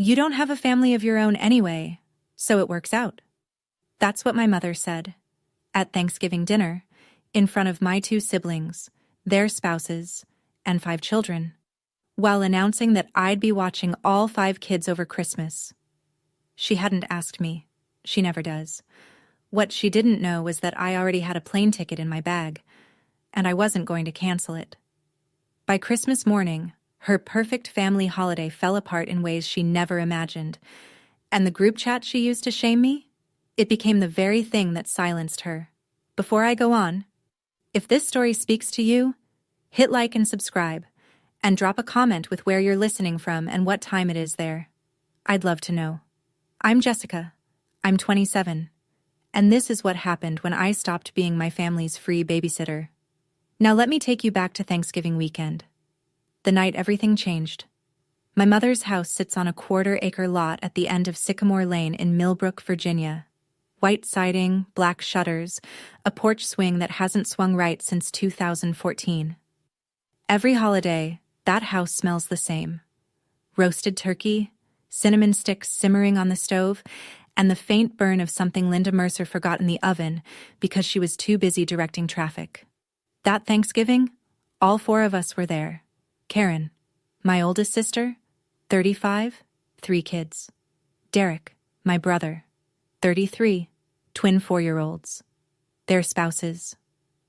You don't have a family of your own anyway, so it works out. That's what my mother said. At Thanksgiving dinner, in front of my 2 siblings, their spouses, and 5 children, while announcing that I'd be watching all 5 kids over Christmas. She hadn't asked me. She never does. What she didn't know was that I already had a plane ticket in my bag, and I wasn't going to cancel it. By Christmas morning, her perfect family holiday fell apart in ways she never imagined, and the group chat she used to shame me, it became the very thing that silenced her. Before I go on, if this story speaks to you, hit like and subscribe, and drop a comment with where you're listening from and what time it is there. I'd love to know. I'm Jessica. I'm 27. And this is what happened when I stopped being my family's free babysitter. Now let me take you back to Thanksgiving weekend. The night everything changed. My mother's house sits on a 1/4-acre lot at the end of Sycamore Lane in Millbrook, Virginia. White siding, black shutters, a porch swing that hasn't swung right since 2014. Every holiday, that house smells the same. Roasted turkey, cinnamon sticks simmering on the stove, and the faint burn of something Linda Mercer forgot in the oven because she was too busy directing traffic. That Thanksgiving, all 4 of us were there. Karen, my oldest sister, 35, 3 kids. Derek, my brother, 33, twin 4-year-olds. Their spouses.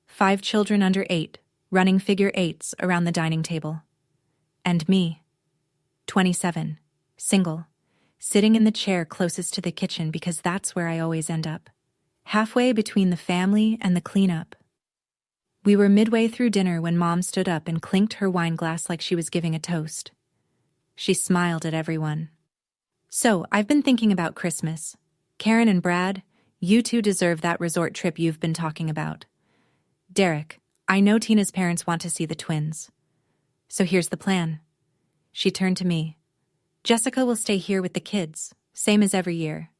5 children under 8, running figure 8s around the dining table. And me, 27, single, sitting in the chair closest to the kitchen because that's where I always end up. Halfway between the family and the cleanup. We were midway through dinner when Mom stood up and clinked her wine glass like she was giving a toast. She smiled at everyone. So, I've been thinking about Christmas. Karen and Brad, you 2 deserve that resort trip you've been talking about. Derek, I know Tina's parents want to see the twins. So here's the plan. She turned to me. Jessica will stay here with the kids, same as every year.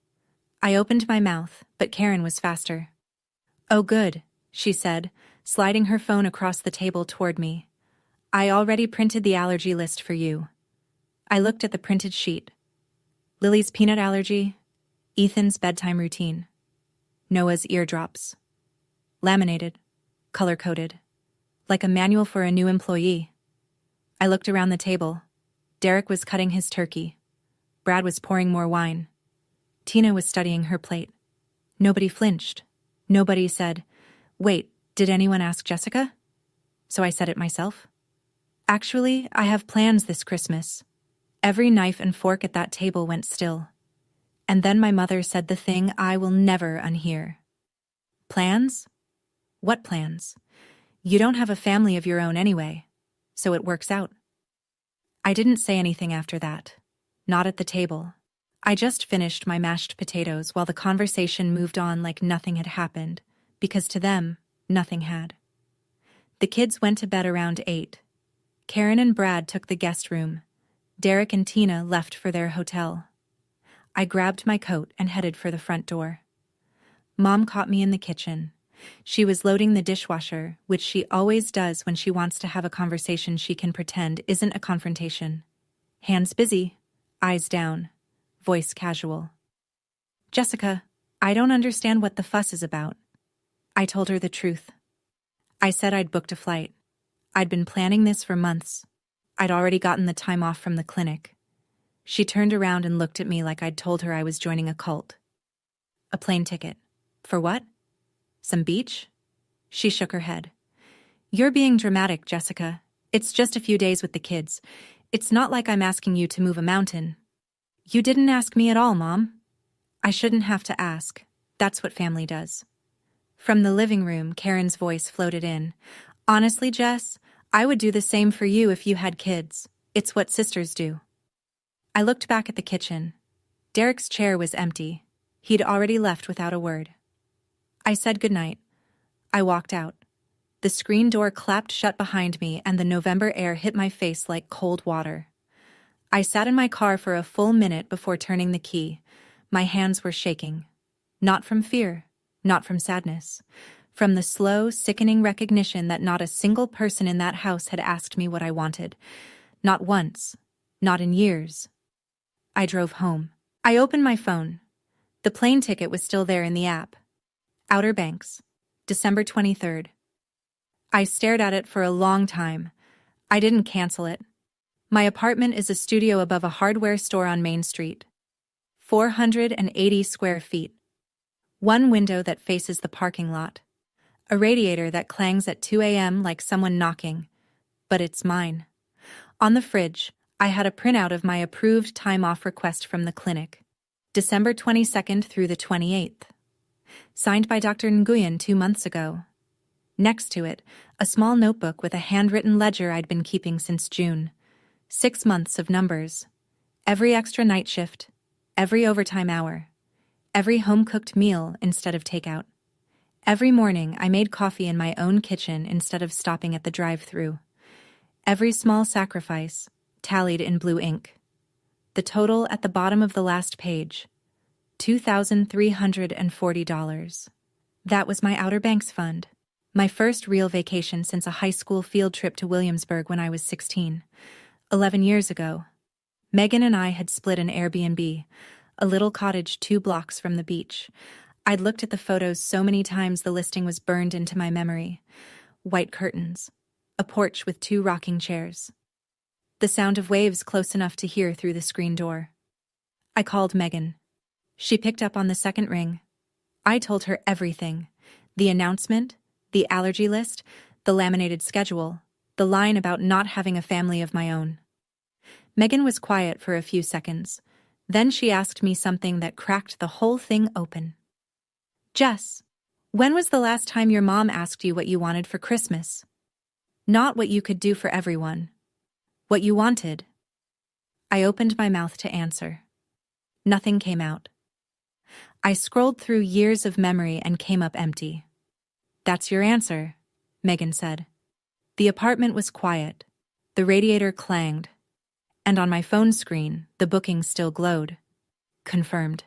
I opened my mouth, but Karen was faster. Oh good, she said, sliding her phone across the table toward me. I already printed the allergy list for you. I looked at the printed sheet. Lily's peanut allergy, Ethan's bedtime routine, Noah's eardrops. Laminated, color-coded, like a manual for a new employee. I looked around the table. Derek was cutting his turkey. Brad was pouring more wine. Tina was studying her plate. Nobody flinched. Nobody said, "Wait, did anyone ask Jessica?" So I said it myself. Actually, I have plans this Christmas. Every knife and fork at that table went still. And then my mother said the thing I will never unhear. Plans? What plans? You don't have a family of your own anyway, so it works out. I didn't say anything after that. Not at the table. I just finished my mashed potatoes while the conversation moved on like nothing had happened, because to them, nothing had. The kids went to bed around 8. Karen and Brad took the guest room. Derek and Tina left for their hotel. I grabbed my coat and headed for the front door. Mom caught me in the kitchen. She was loading the dishwasher, which she always does when she wants to have a conversation she can pretend isn't a confrontation. Hands busy, eyes down, voice casual. Jessica, I don't understand what the fuss is about. I told her the truth. I said I'd booked a flight. I'd been planning this for months. I'd already gotten the time off from the clinic. She turned around and looked at me like I'd told her I was joining a cult. A plane ticket. For what? Some beach? She shook her head. You're being dramatic, Jessica. It's just a few days with the kids. It's not like I'm asking you to move a mountain. You didn't ask me at all, Mom. I shouldn't have to ask. That's what family does. From the living room, Karen's voice floated in. Honestly, Jess, I would do the same for you if you had kids. It's what sisters do. I looked back at the kitchen. Derek's chair was empty. He'd already left without a word. I said goodnight. I walked out. The screen door clapped shut behind me and the November air hit my face like cold water. I sat in my car for a full minute before turning the key. My hands were shaking. Not from fear, not from sadness. From the slow, sickening recognition that not a single person in that house had asked me what I wanted. Not once. Not in years. I drove home. I opened my phone. The plane ticket was still there in the app. Outer Banks, December 23rd. I stared at it for a long time. I didn't cancel it. My apartment is a studio above a hardware store on Main Street. 480 square feet. One window that faces the parking lot. A radiator that clangs at 2 a.m. like someone knocking. But it's mine. On the fridge, I had a printout of my approved time-off request from the clinic. December 22nd through the 28th. Signed by Dr. Nguyen 2 months ago. Next to it, a small notebook with a handwritten ledger I'd been keeping since June. 6 months of numbers. Every extra night shift. Every overtime hour. Every home-cooked meal instead of takeout. Every morning I made coffee in my own kitchen instead of stopping at the drive-thru. Every small sacrifice, tallied in blue ink. The total at the bottom of the last page. $2,340. That was my Outer Banks fund. My first real vacation since a high school field trip to Williamsburg when I was 16. 11 years ago. Megan and I had split an Airbnb, a little cottage 2 blocks from the beach. I'd looked at the photos so many times the listing was burned into my memory. White curtains. A porch with 2 rocking chairs. The sound of waves close enough to hear through the screen door. I called Megan. She picked up on the second ring. I told her everything. The announcement, the allergy list, the laminated schedule, the line about not having a family of my own. Megan was quiet for a few seconds. Then she asked me something that cracked the whole thing open. Jess, when was the last time your mom asked you what you wanted for Christmas? Not what you could do for everyone. What you wanted. I opened my mouth to answer. Nothing came out. I scrolled through years of memory and came up empty. That's your answer, Megan said. The apartment was quiet. The radiator clanged. And on my phone screen, the booking still glowed. Confirmed.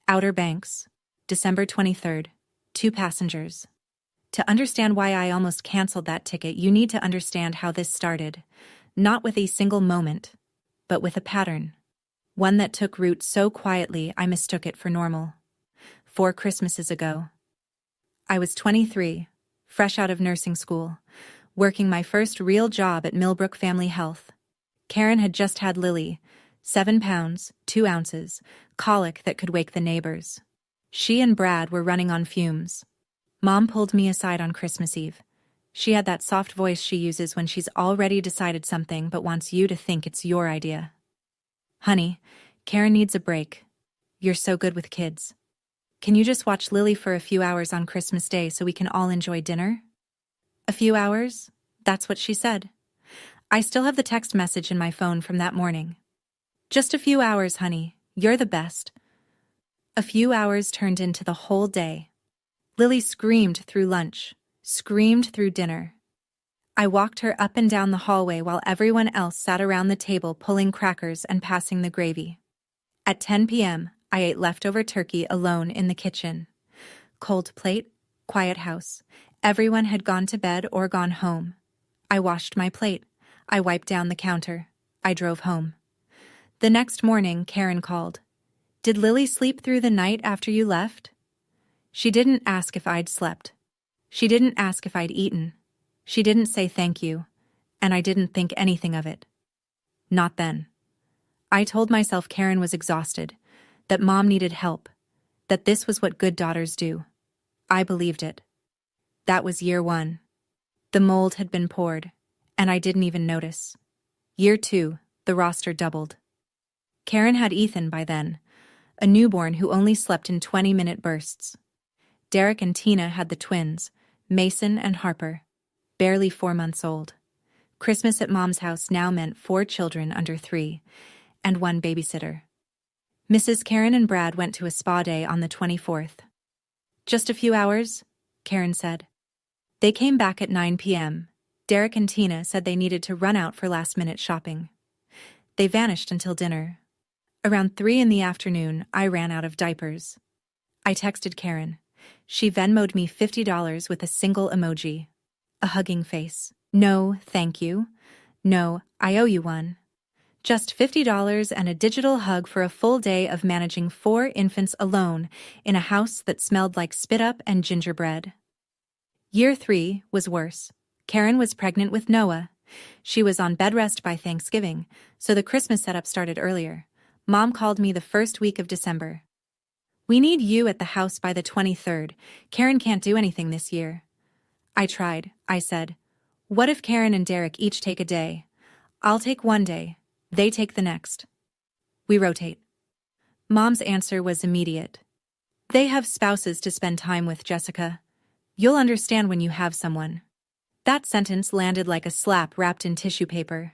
Outer Banks, December 23rd. 2 passengers. To understand why I almost canceled that ticket, you need to understand how this started. Not with a single moment, but with a pattern. One that took root so quietly I mistook it for normal. 4 Christmases ago. I was 23, fresh out of nursing school, working my first real job at Millbrook Family Health. Karen had just had Lily, 7 pounds, 2 ounces, colic that could wake the neighbors. She and Brad were running on fumes. Mom pulled me aside on Christmas Eve. She had that soft voice she uses when she's already decided something but wants you to think it's your idea. Honey, Karen needs a break. You're so good with kids. Can you just watch Lily for a few hours on Christmas Day so we can all enjoy dinner? A few hours? That's what she said. I still have the text message in my phone from that morning. Just a few hours, honey. You're the best. A few hours turned into the whole day. Lily screamed through lunch, screamed through dinner. I walked her up and down the hallway while everyone else sat around the table pulling crackers and passing the gravy. At 10 p.m., I ate leftover turkey alone in the kitchen. Cold plate, quiet house. Everyone had gone to bed or gone home. I washed my plate. I wiped down the counter. I drove home. The next morning, Karen called. Did Lily sleep through the night after you left? She didn't ask if I'd slept. She didn't ask if I'd eaten. She didn't say thank you, and I didn't think anything of it. Not then. I told myself Karen was exhausted, that Mom needed help, that this was what good daughters do. I believed it. That was year 1. The mold had been poured, and I didn't even notice. Year 2, the roster doubled. Karen had Ethan by then, a newborn who only slept in 20-minute bursts. Derek and Tina had the twins, Mason and Harper, barely 4 months old. Christmas at Mom's house now meant 4 children under 3, and 1 babysitter. Mrs. Karen and Brad went to a spa day on the 24th. Just a few hours, Karen said. They came back at 9 p.m. Derek and Tina said they needed to run out for last-minute shopping. They vanished until dinner. Around 3 in the afternoon, I ran out of diapers. I texted Karen. She Venmo'd me $50 with a single emoji. A hugging face. No, thank you. No, I owe you one. Just $50 and a digital hug for a full day of managing 4 infants alone in a house that smelled like spit up and gingerbread. Year 3 was worse. Karen was pregnant with Noah. She was on bed rest by Thanksgiving, so the Christmas setup started earlier. Mom called me the first week of December. "We need you at the house by the 23rd. Karen can't do anything this year." I tried. I said, "What if Karen and Derek each take a day? I'll take one day. They take the next. We rotate." Mom's answer was immediate. "They have spouses to spend time with, Jessica. You'll understand when you have someone." That sentence landed like a slap wrapped in tissue paper.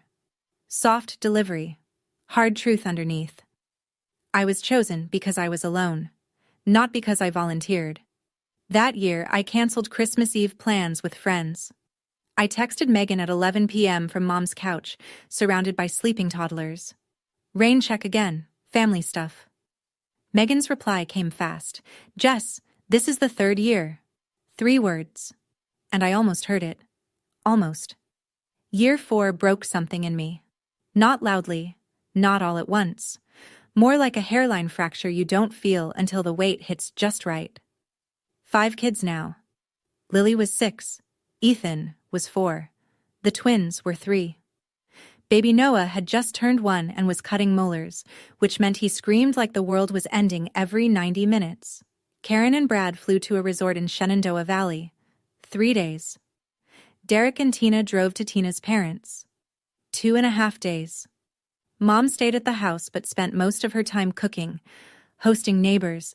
Soft delivery. Hard truth underneath. I was chosen because I was alone, not because I volunteered. That year, I canceled Christmas Eve plans with friends. I texted Megan at 11 p.m. from Mom's couch, surrounded by sleeping toddlers. "Rain check again, family stuff." Megan's reply came fast. "Jess, this is the 3rd year." 3 words. And I almost heard it. Almost. Year 4 broke something in me. Not loudly, not all at once. More like a hairline fracture you don't feel until the weight hits just right. 5 kids now. Lily was 6. Ethan was 4. The twins were 3. Baby Noah had just turned 1 and was cutting molars, which meant he screamed like the world was ending every 90 minutes. Karen and Brad flew to a resort in Shenandoah Valley. 3 days. Derek and Tina drove to Tina's parents. 2.5 days. Mom stayed at the house but spent most of her time cooking, hosting neighbors,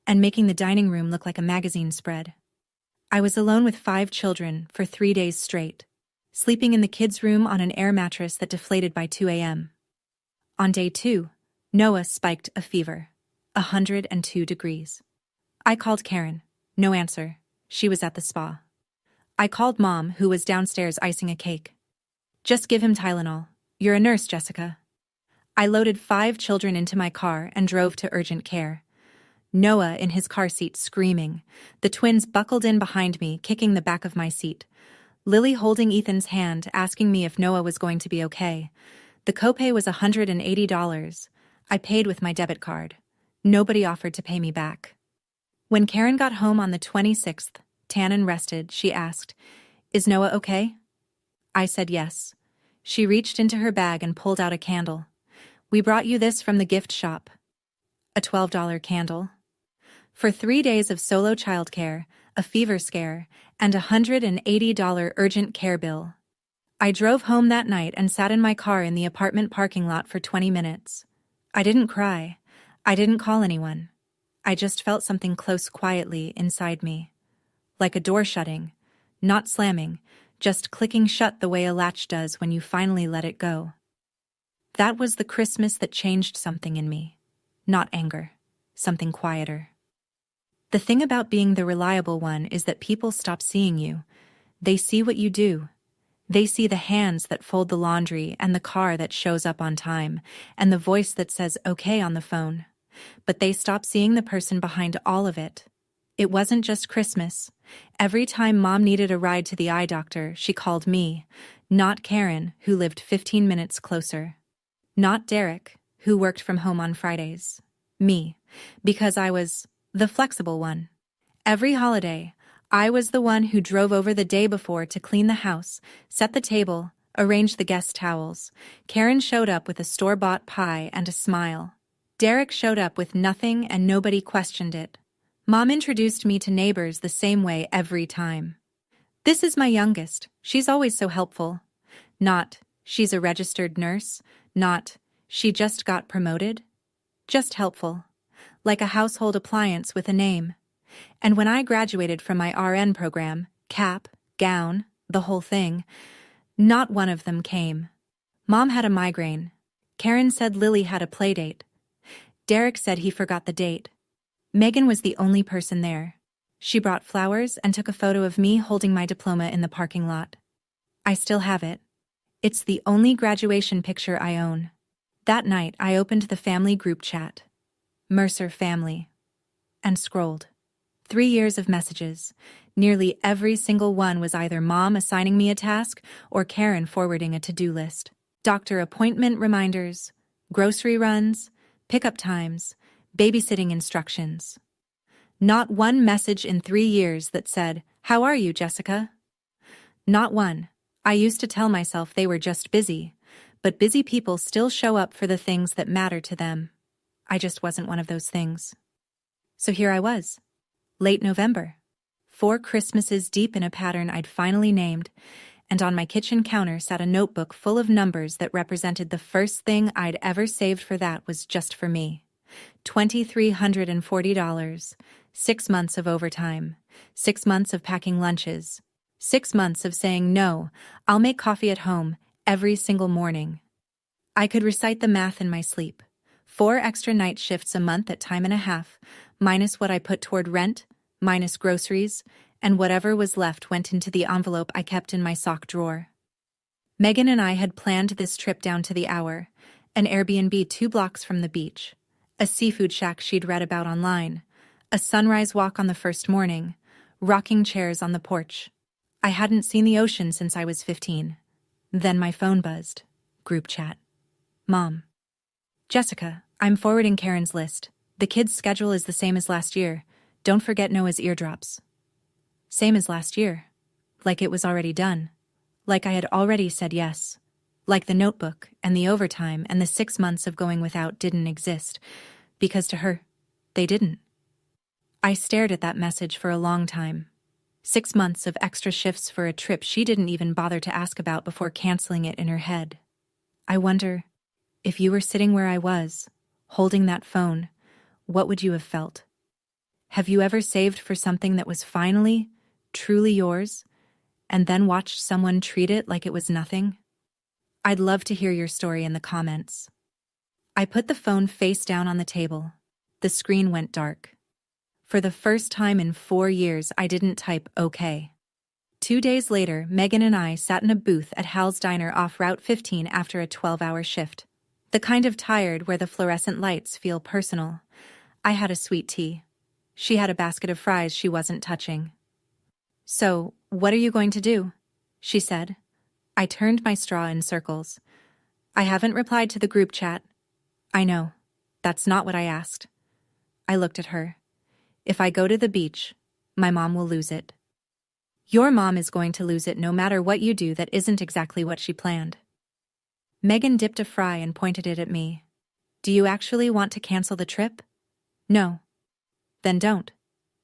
and making the dining room look like a magazine spread. I was alone with 5 children for 3 days straight, sleeping in the kids' room on an air mattress that deflated by 2 a.m. On day 2, Noah spiked a fever, 102 degrees. I called Karen. No answer. She was at the spa. I called Mom, who was downstairs icing a cake. "Just give him Tylenol. You're a nurse, Jessica." I loaded 5 children into my car and drove to urgent care. Noah in his car seat screaming. The twins buckled in behind me, kicking the back of my seat. Lily holding Ethan's hand, asking me if Noah was going to be okay. The copay was $180. I paid with my debit card. Nobody offered to pay me back. When Karen got home on the 26th, tan and rested, she asked, "Is Noah okay?" I said yes. She reached into her bag and pulled out a candle. "We brought you this from the gift shop." A $12 candle. For 3 days of solo childcare, a fever scare, and a $180 urgent care bill. I drove home that night and sat in my car in the apartment parking lot for 20 minutes. I didn't cry. I didn't call anyone. I just felt something close quietly inside me. Like a door shutting, not slamming, just clicking shut the way a latch does when you finally let it go. That was the Christmas that changed something in me. Not anger, something quieter. The thing about being the reliable one is that people stop seeing you. They see what you do. They see the hands that fold the laundry and the car that shows up on time and the voice that says okay on the phone. But they stop seeing the person behind all of it. It wasn't just Christmas. Every time Mom needed a ride to the eye doctor, she called me, not Karen, who lived 15 minutes closer. Not Derek, who worked from home on Fridays. Me, because I was the flexible one. Every holiday, I was the one who drove over the day before to clean the house, set the table, arrange the guest towels. Karen showed up with a store-bought pie and a smile. Derek showed up with nothing and nobody questioned it. Mom introduced me to neighbors the same way every time. "This is my youngest. She's always so helpful." Not, "She's a registered nurse." Not, "She just got promoted." Just helpful. Like a household appliance with a name. And when I graduated from my RN program, cap, gown, the whole thing, not one of them came. Mom had a migraine. Karen said Lily had a playdate. Derek said he forgot the date. Megan was the only person there. She brought flowers and took a photo of me holding my diploma in the parking lot. I still have it. It's the only graduation picture I own. That night, I opened the family group chat. Mercer family. And scrolled. 3 years of messages. Nearly every single one was either Mom assigning me a task or Karen forwarding a to-do list. Doctor appointment reminders, grocery runs, pickup times, babysitting instructions. Not one message in 3 years that said, "How are you, Jessica?" Not one. I used to tell myself they were just busy, but busy people still show up for the things that matter to them. I just wasn't one of those things. So here I was, late November, 4 Christmases deep in a pattern I'd finally named, and on my kitchen counter sat a notebook full of numbers that represented the first thing I'd ever saved for that was just for me. $2,340, 6 months of overtime, 6 months of packing lunches, 6 months of saying no, I'll make coffee at home every single morning. I could recite the math in my sleep. 4 extra night shifts a month at time and a half, minus what I put toward rent, minus groceries, and whatever was left went into the envelope I kept in my sock drawer. Megan and I had planned this trip down to the hour, an Airbnb 2 blocks from the beach, a seafood shack she'd read about online, a sunrise walk on the first morning, rocking chairs on the porch. I hadn't seen the ocean since I was 15. Then my phone buzzed. Group chat. Mom. Jessica, I'm forwarding Karen's list. The kids' schedule is the same as last year. Don't forget Noah's eardrops. Same as last year. Like it was already done. Like I had already said yes. Like the notebook and the overtime and the 6 months of going without didn't exist. Because to her, they didn't. I stared at that message for a long time. 6 months of extra shifts for a trip she didn't even bother to ask about before canceling it in her head. I wonder, if you were sitting where I was, holding that phone, what would you have felt? Have you ever saved for something that was finally, truly yours, and then watched someone treat it like it was nothing? I'd love to hear your story in the comments. I put the phone face down on the table. The screen went dark. For the first time in 4 years, I didn't type okay. 2 days later, Megan and I sat in a booth at Hal's Diner off Route 15 after a 12-hour shift. The kind of tired where the fluorescent lights feel personal. I had a sweet tea. She had a basket of fries she wasn't touching. "So, what are you going to do?" she said. I turned my straw in circles. "I haven't replied to the group chat." "I know. That's not what I asked." I looked at her. "If I go to the beach, my mom will lose it." "Your mom is going to lose it no matter what you do that isn't exactly what she planned." Megan dipped a fry and pointed it at me. "Do you actually want to cancel the trip?" "No." "Then don't.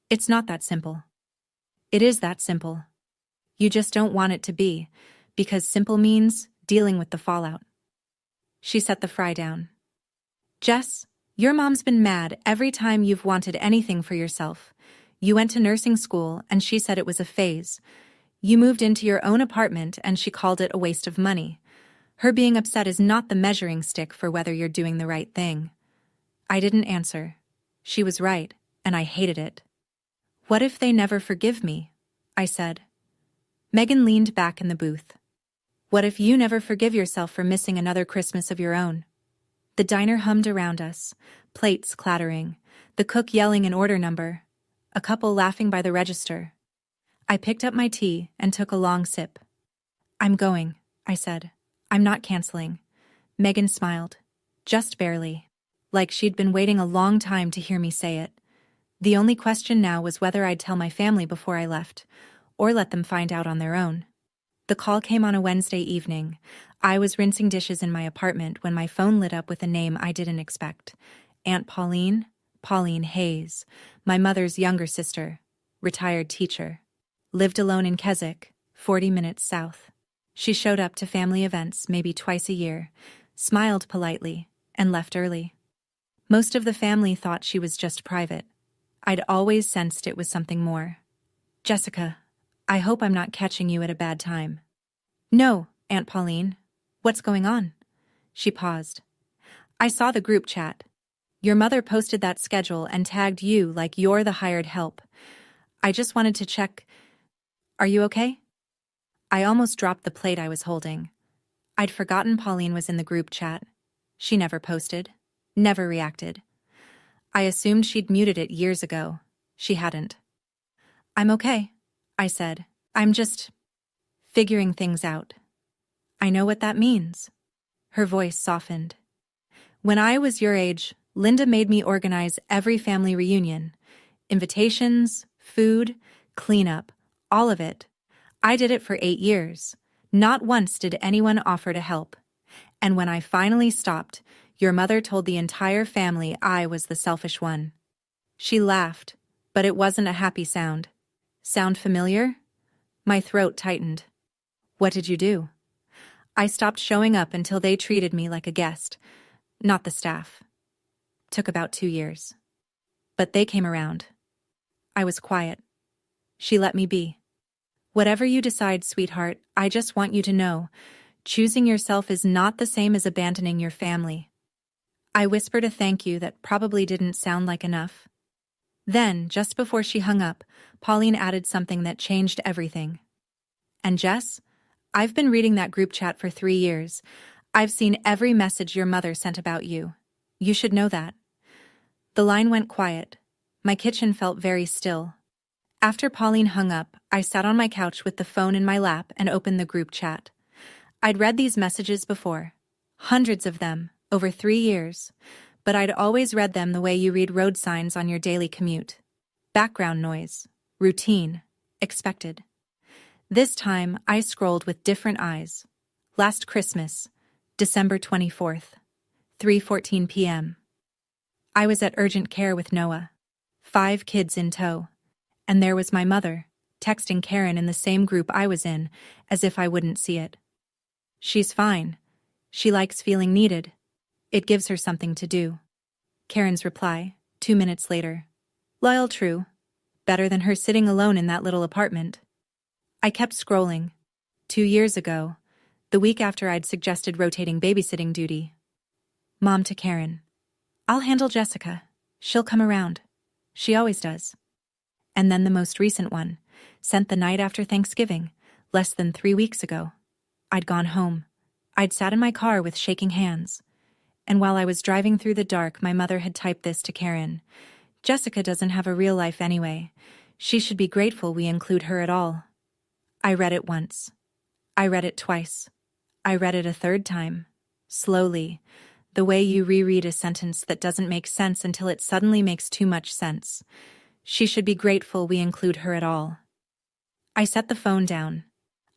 It's not that simple." "It is that simple. You just don't want it to be, because simple means dealing with the fallout." She set the fry down. "Jess, your mom's been mad every time you've wanted anything for yourself. You went to nursing school and she said it was a phase. You moved into your own apartment and she called it a waste of money. Her being upset is not the measuring stick for whether you're doing the right thing." I didn't answer. She was right, and I hated it. "What if they never forgive me?" I said. Megan leaned back in the booth. "What if you never forgive yourself for missing another Christmas of your own?" The diner hummed around us, plates clattering, the cook yelling an order number, a couple laughing by the register. I picked up my tea and took a long sip. "I'm going," I said. "I'm not canceling." Megan smiled. Just barely. Like she'd been waiting a long time to hear me say it. The only question now was whether I'd tell my family before I left, or let them find out on their own. The call came on a Wednesday evening. I was rinsing dishes in my apartment when my phone lit up with a name I didn't expect. Aunt Pauline? Pauline Hayes, my mother's younger sister, retired teacher. Lived alone in Keswick, 40 minutes south. She showed up to family events maybe twice a year, smiled politely, and left early. Most of the family thought she was just private. I'd always sensed it was something more. "Jessica, I hope I'm not catching you at a bad time." "No, Aunt Pauline. What's going on?" She paused. "I saw the group chat. Your mother posted that schedule and tagged you like you're the hired help. I just wanted to check. Are you okay?" I almost dropped the plate I was holding. I'd forgotten Pauline was in the group chat. She never posted, never reacted. I assumed she'd muted it years ago. She hadn't. "I'm okay," I said. "I'm just figuring things out." "I know what that means." Her voice softened. When I was your age, Linda made me organize every family reunion. Invitations, food, cleanup, all of it. I did it for 8 years. Not once did anyone offer to help. And when I finally stopped, your mother told the entire family I was the selfish one. She laughed, but it wasn't a happy sound. Sound familiar? My throat tightened. What did you do? I stopped showing up until they treated me like a guest, not the staff. Took about 2 years. But they came around. I was quiet. She let me be. Whatever you decide, sweetheart, I just want you to know, choosing yourself is not the same as abandoning your family. I whispered a thank you that probably didn't sound like enough. Then, just before she hung up, Pauline added something that changed everything. And Jess, I've been reading that group chat for 3 years. I've seen every message your mother sent about you. You should know that. The line went quiet. My kitchen felt very still. After Pauline hung up, I sat on my couch with the phone in my lap and opened the group chat. I'd read these messages before. Hundreds of them, over 3 years. But I'd always read them the way you read road signs on your daily commute. Background noise, routine, expected. This time, I scrolled with different eyes. Last Christmas, December 24th, 3:14 p.m. I was at urgent care with Noah. 5 kids in tow. And there was my mother, texting Karen in the same group I was in, as if I wouldn't see it. She's fine. She likes feeling needed. It gives her something to do. Karen's reply, 2 minutes later. Loyal, true. Better than her sitting alone in that little apartment. I kept scrolling. 2 years ago, the week after I'd suggested rotating babysitting duty. Mom to Karen. I'll handle Jessica. She'll come around. She always does. And then the most recent one, sent the night after Thanksgiving, less than 3 weeks ago. I'd gone home. I'd sat in my car with shaking hands. And while I was driving through the dark, my mother had typed this to Karen. Jessica doesn't have a real life anyway. She should be grateful we include her at all. I read it once. I read it twice. I read it a third time. Slowly. The way you reread a sentence that doesn't make sense until it suddenly makes too much sense. She should be grateful we include her at all. I set the phone down.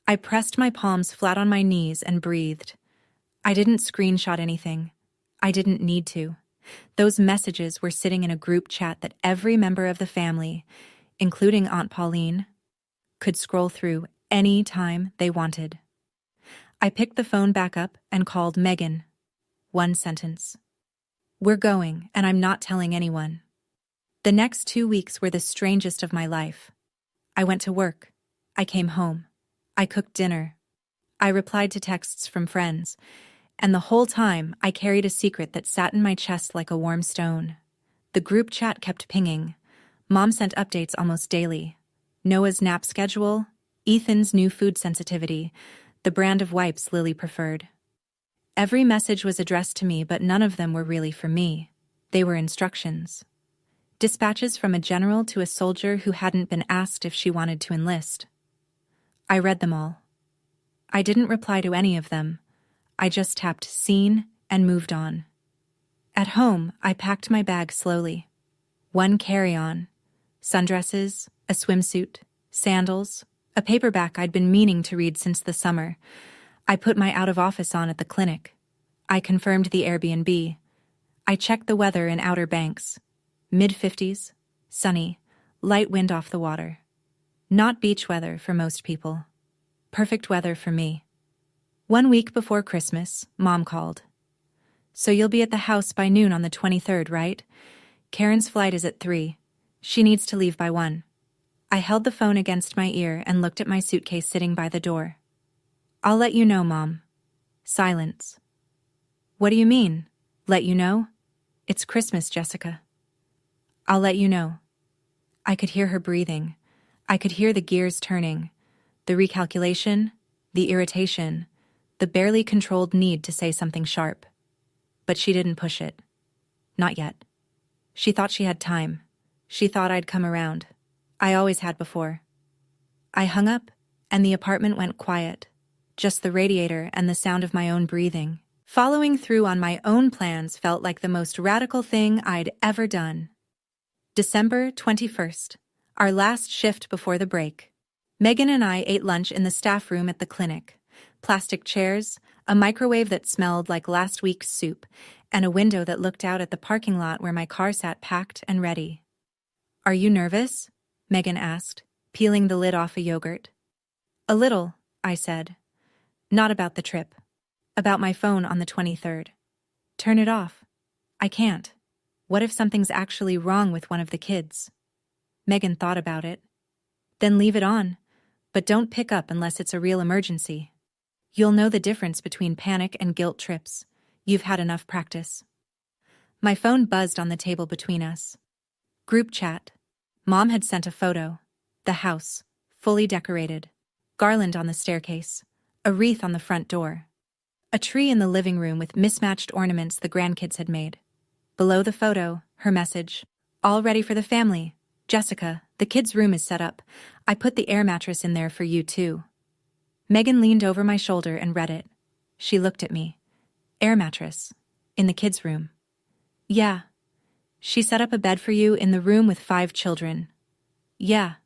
I pressed my palms flat on my knees and breathed. I didn't screenshot anything. I didn't need to. Those messages were sitting in a group chat that every member of the family, including Aunt Pauline, could scroll through any time they wanted. I picked the phone back up and called Megan. 1 sentence. We're going, and I'm not telling anyone. The next 2 weeks were the strangest of my life. I went to work. I came home. I cooked dinner. I replied to texts from friends. And the whole time, I carried a secret that sat in my chest like a warm stone. The group chat kept pinging. Mom sent updates almost daily. Noah's nap schedule, Ethan's new food sensitivity, the brand of wipes Lily preferred. Every message was addressed to me, but none of them were really for me. They were instructions. Dispatches from a general to a soldier who hadn't been asked if she wanted to enlist. I read them all. I didn't reply to any of them. I just tapped seen and moved on. At home, I packed my bag slowly. 1 carry-on, sundresses, a swimsuit, sandals, a paperback I'd been meaning to read since the summer. I put my out-of-office on at the clinic. I confirmed the Airbnb. I checked the weather in Outer Banks. Mid-50s, sunny, light wind off the water. Not beach weather for most people. Perfect weather for me. 1 week before Christmas, Mom called. So you'll be at the house by noon on the 23rd, right? Karen's flight is at 3. She needs to leave by 1. I held the phone against my ear and looked at my suitcase sitting by the door. I'll let you know, Mom. Silence. What do you mean, let you know? It's Christmas, Jessica. I'll let you know. I could hear her breathing. I could hear the gears turning. The recalculation, the irritation, the barely controlled need to say something sharp. But she didn't push it. Not yet. She thought she had time. She thought I'd come around. I always had before. I hung up, and the apartment went quiet. Just the radiator and the sound of my own breathing, Following through on my own plans felt like the most radical thing I'd ever done. December 21st, our last shift before the break. Megan and I ate lunch in the staff room at the clinic. Plastic chairs, a microwave that smelled like last week's soup, and a window that looked out at the parking lot where my car sat packed and ready. "Are you nervous?" Megan asked, peeling the lid off a yogurt. "A little," I said. "Not about the trip. About my phone on the 23rd. Turn it off." "I can't. What if something's actually wrong with one of the kids?" Megan thought about it. "Then leave it on, but don't pick up unless it's a real emergency. You'll know the difference between panic and guilt trips. You've had enough practice." My phone buzzed on the table between us. Group chat. Mom had sent a photo. The house, fully decorated. Garland on the staircase. A wreath on the front door. A tree in the living room with mismatched ornaments the grandkids had made. Below the photo, her message. "All ready for the family. Jessica, the kids' room is set up. I put the air mattress in there for you too." Megan leaned over my shoulder and read it. She looked at me. "Air mattress. In the kids' room." "Yeah. She set up a bed for you in the room with 5 children." "Yeah.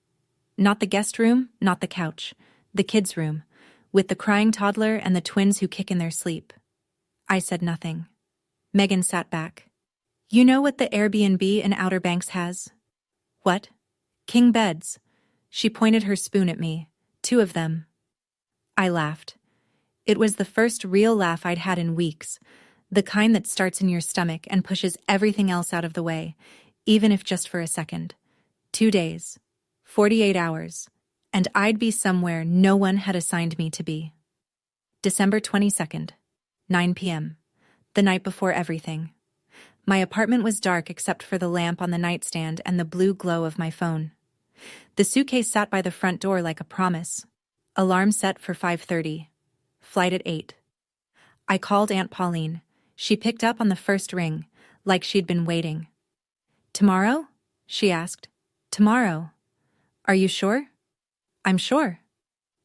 Not the guest room, not the couch. The kids' room, with the crying toddler and the twins who kick in their sleep." I said nothing. Megan sat back. "You know what the Airbnb in Outer Banks has?" "What?" "King beds." She pointed her spoon at me. 2 of them. I laughed. It was the first real laugh I'd had in weeks, the kind that starts in your stomach and pushes everything else out of the way, even if just for a second. 2 days, 48 hours, and I'd be somewhere no one had assigned me to be. December 22nd, 9 p.m., the night before everything. My apartment was dark except for the lamp on the nightstand and the blue glow of my phone. The suitcase sat by the front door like a promise. Alarm set for 5:30. Flight at 8. I called Aunt Pauline. She picked up on the first ring, like she'd been waiting. "Tomorrow?" she asked. "Tomorrow. Are you sure?" "I'm sure."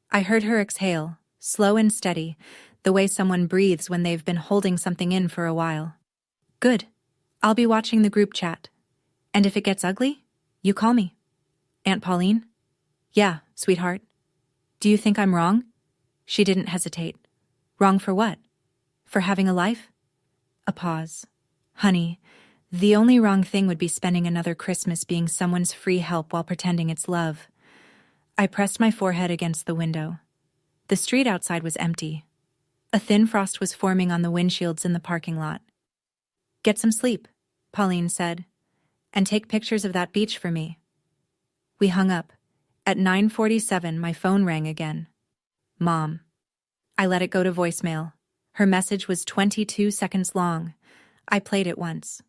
I heard her exhale, slow and steady, the way someone breathes when they've been holding something in for a while. "Good. I'll be watching the group chat. And if it gets ugly, you call me." "Aunt Pauline?" "Yeah, sweetheart." "Do you think I'm wrong?" She didn't hesitate. "Wrong for what? For having a life?" A pause. "Honey, the only wrong thing would be spending another Christmas being someone's free help while pretending it's love." I pressed my forehead against the window. The street outside was empty. A thin frost was forming on the windshields in the parking lot. "Get some sleep," Pauline said, "and take pictures of that beach for me." We hung up. At 9:47, my phone rang again. Mom. I let it go to voicemail. Her message was 22 seconds long. I played it once.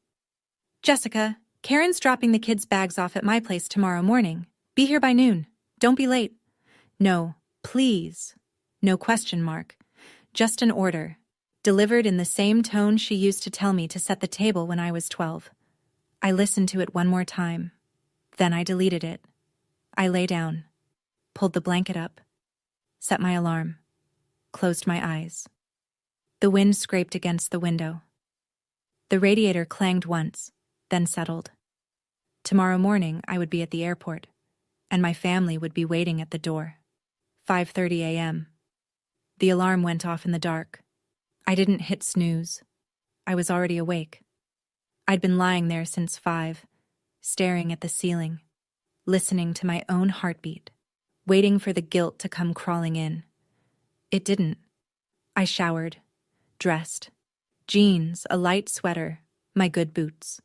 "Jessica, Karen's dropping the kids' bags off at my place tomorrow morning. Be here by noon. Don't be late." "No, please." No question mark. Just an order, delivered in the same tone she used to tell me to set the table when I was 12. I listened to it one more time. Then I deleted it. I lay down, pulled the blanket up, set my alarm, closed my eyes. The wind scraped against the window. The radiator clanged once, then settled. Tomorrow morning I would be at the airport, and my family would be waiting at the door. 5:30 a.m. The alarm went off in the dark. I didn't hit snooze. I was already awake. I'd been lying there since 5, staring at the ceiling, listening to my own heartbeat, waiting for the guilt to come crawling in. It didn't. I showered, dressed, jeans, a light sweater, my good boots.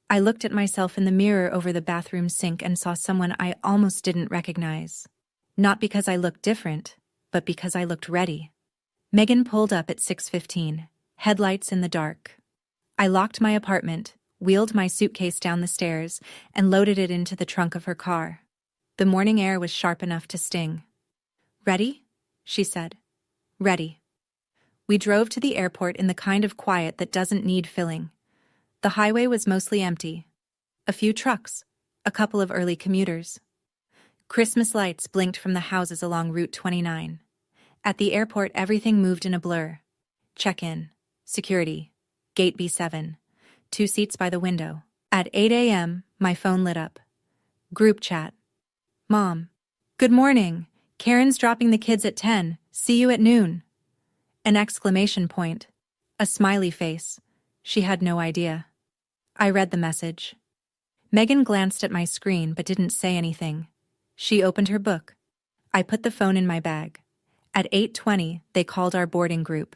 I looked at myself in the mirror over the bathroom sink and saw someone I almost didn't recognize. Not because I looked different, but because I looked ready. Megan pulled up at 6:15, headlights in the dark. I locked my apartment, wheeled my suitcase down the stairs, and loaded it into the trunk of her car. The morning air was sharp enough to sting. "Ready?" she said. "Ready." We drove to the airport in the kind of quiet that doesn't need filling. The highway was mostly empty. A few trucks, a couple of early commuters. Christmas lights blinked from the houses along Route 29. At the airport, everything moved in a blur. Check-in, Security. Gate B7. 2 seats by the window. At 8 a.m., my phone lit up. Group chat. Mom. Good morning. Karen's dropping the kids at 10. See you at noon. An exclamation point. A smiley face. She had no idea. I read the message. Megan glanced at my screen but didn't say anything. She opened her book. I put the phone in my bag. At 8:20, they called our boarding group.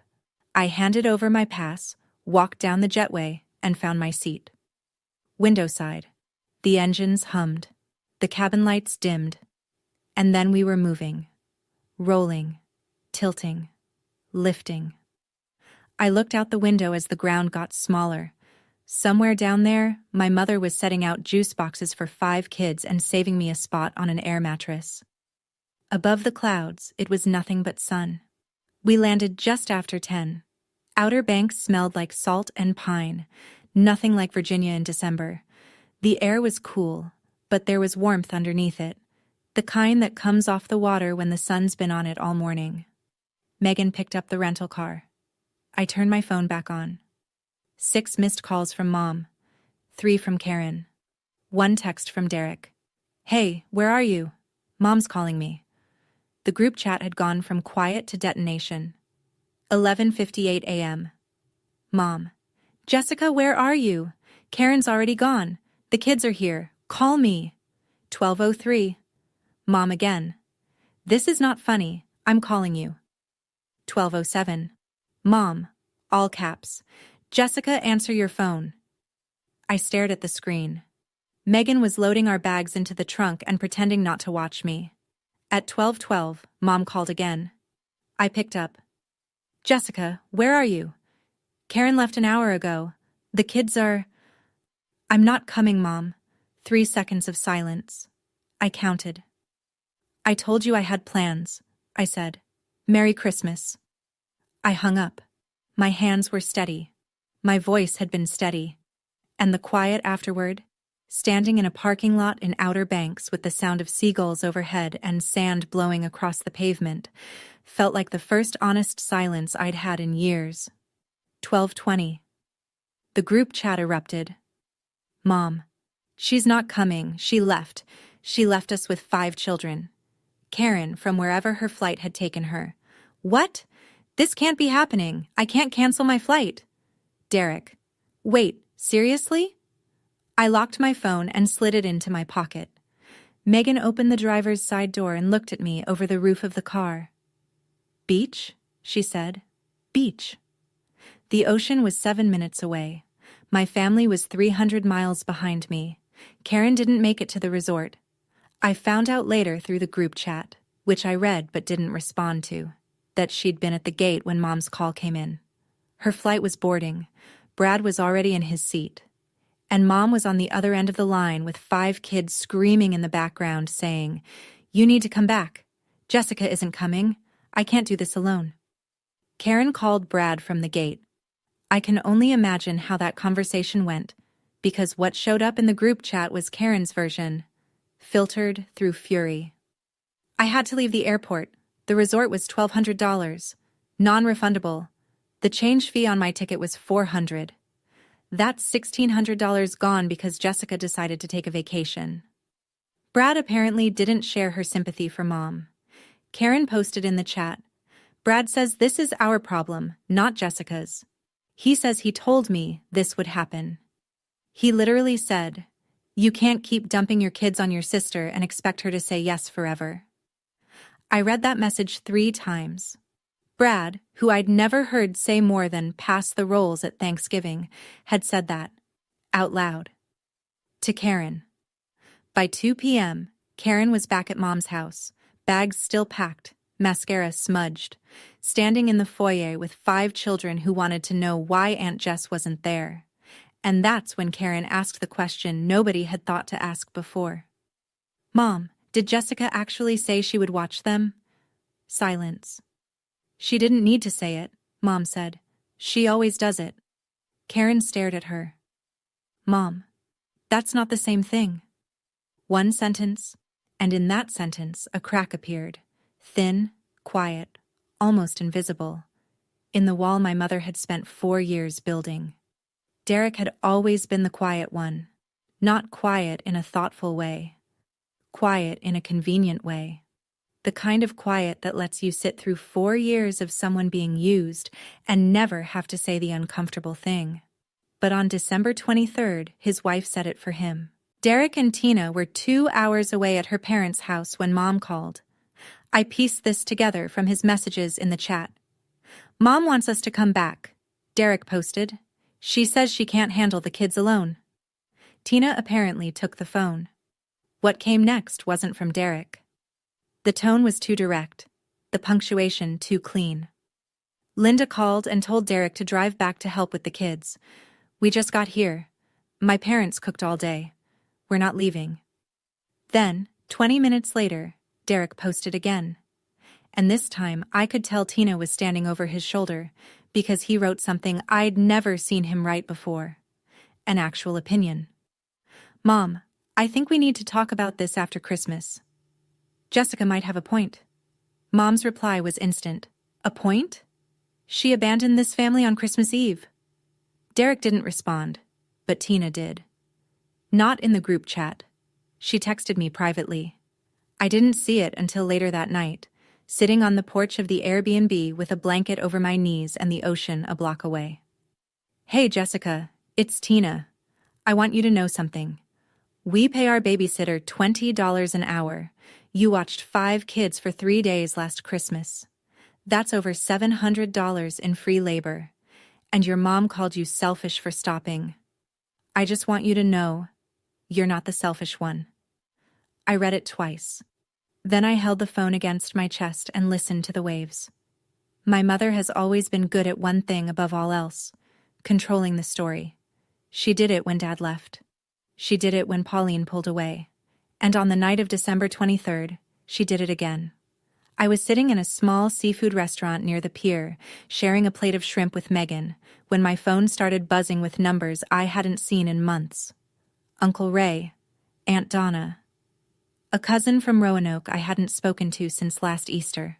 I handed over my pass, walked down the jetway, and found my seat. Window side. The engines hummed. The cabin lights dimmed. And then we were moving. Rolling. Tilting. Lifting. I looked out the window as the ground got smaller. Somewhere down there, my mother was setting out juice boxes for 5 kids and saving me a spot on an air mattress. Above the clouds, it was nothing but sun. We landed just after 10. Outer Banks smelled like salt and pine, nothing like Virginia in December. The air was cool, but there was warmth underneath it, the kind that comes off the water when the sun's been on it all morning. Megan picked up the rental car. I turned my phone back on. 6 missed calls from Mom. 3 from Karen. 1 text from Derek. Hey, where are you? Mom's calling me. The group chat had gone from quiet to detonation. 11:58 a.m. Mom. Jessica, where are you? Karen's already gone. The kids are here. Call me. 12:03. Mom again. This is not funny. I'm calling you. 12:07. Mom. All caps. Jessica, answer your phone. I stared at the screen. Megan was loading our bags into the trunk and pretending not to watch me. At 12:12, Mom called again. I picked up. Jessica, where are you? Karen left an hour ago. The kids are... I'm not coming, Mom. 3 seconds of silence. I counted. I told you I had plans, I said. Merry Christmas. I hung up. My hands were steady. My voice had been steady. And the quiet afterward, standing in a parking lot in Outer Banks with the sound of seagulls overhead and sand blowing across the pavement, felt like the first honest silence I'd had in years. 12:20. The group chat erupted. Mom. She's not coming. She left. She left us with 5 children. Karen, from wherever her flight had taken her. What? This can't be happening. I can't cancel my flight. Derek. Wait, seriously? I locked my phone and slid it into my pocket. Megan opened the driver's side door and looked at me over the roof of the car. Beach? She said. Beach. The ocean was 7 minutes away. My family was 300 miles behind me. Karen didn't make it to the resort. I found out later through the group chat, which I read but didn't respond to, that she'd been at the gate when Mom's call came in. Her flight was boarding. Brad was already in his seat. And Mom was on the other end of the line with 5 kids screaming in the background saying, You need to come back. Jessica isn't coming. I can't do this alone. Karen called Brad from the gate. I can only imagine how that conversation went, because what showed up in the group chat was Karen's version, filtered through fury. I had to leave the airport. The resort was $1,200, non-refundable. The change fee on my ticket was $400. That's $1,600 gone because Jessica decided to take a vacation. Brad apparently didn't share her sympathy for Mom. Karen posted in the chat, Brad says this is our problem, not Jessica's. He says he told me this would happen. He literally said, You can't keep dumping your kids on your sister and expect her to say yes forever. I read that message 3 times. Brad, who I'd never heard say more than pass the rolls at Thanksgiving, had said that, out loud. To Karen. By 2 p.m., Karen was back at Mom's house, bags still packed, mascara smudged, standing in the foyer with 5 children who wanted to know why Aunt Jess wasn't there. And that's when Karen asked the question nobody had thought to ask before. Mom, did Jessica actually say she would watch them? Silence. She didn't need to say it, Mom said. She always does it. Karen stared at her. Mom, that's not the same thing. 1 sentence, and in that sentence a crack appeared, thin, quiet, almost invisible. in the wall my mother had spent 4 years building. Derek had always been the quiet one. Not quiet in a thoughtful way. Quiet in a convenient way. The kind of quiet that lets you sit through 4 years of someone being used and never have to say the uncomfortable thing. But on December 23rd, his wife said it for him. Derek and Tina were 2 hours away at her parents' house when Mom called. I pieced this together from his messages in the chat. Mom wants us to come back, Derek posted. She says she can't handle the kids alone. Tina apparently took the phone. What came next wasn't from Derek. The tone was too direct, the punctuation too clean. Linda called and told Derek to drive back to help with the kids. We just got here. My parents cooked all day. We're not leaving. Then, 20 minutes later, Derek posted again. And this time I could tell Tina was standing over his shoulder because he wrote something I'd never seen him write before. An actual opinion. Mom, I think we need to talk about this after Christmas. Jessica might have a point. Mom's reply was instant. A point? She abandoned this family on Christmas Eve. Derek didn't respond, but Tina did. Not in the group chat. She texted me privately. I didn't see it until later that night, sitting on the porch of the Airbnb with a blanket over my knees and the ocean a block away. Hey Jessica, it's Tina. I want you to know something. We pay our babysitter $20 an hour. You watched 5 kids for 3 days last Christmas. That's over $700 in free labor. And your mom called you selfish for stopping. I just want you to know, you're not the selfish one. I read it twice. Then I held the phone against my chest and listened to the waves. My mother has always been good at one thing above all else, controlling the story. She did it when Dad left. She did it when Pauline pulled away. And on the night of December 23rd, she did it again. I was sitting in a small seafood restaurant near the pier, sharing a plate of shrimp with Megan, when my phone started buzzing with numbers I hadn't seen in months. Uncle Ray, Aunt Donna, a cousin from Roanoke I hadn't spoken to since last Easter.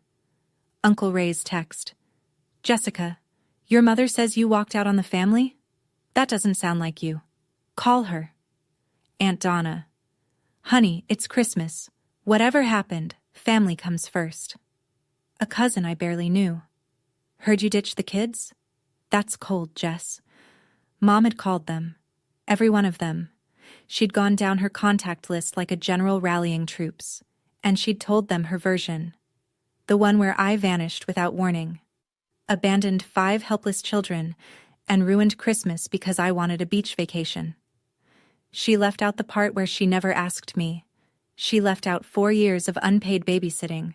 Uncle Ray's text. Jessica, your mother says you walked out on the family? That doesn't sound like you. Call her. Aunt Donna. Honey, it's Christmas. Whatever happened, family comes first. A cousin I barely knew. Heard you ditched the kids? That's cold, Jess. Mom had called them. Every one of them. She'd gone down her contact list like a general rallying troops, and she'd told them her version. The one where I vanished without warning. Abandoned 5 helpless children, and ruined Christmas because I wanted a beach vacation. She left out the part where she never asked me. She left out 4 years of unpaid babysitting.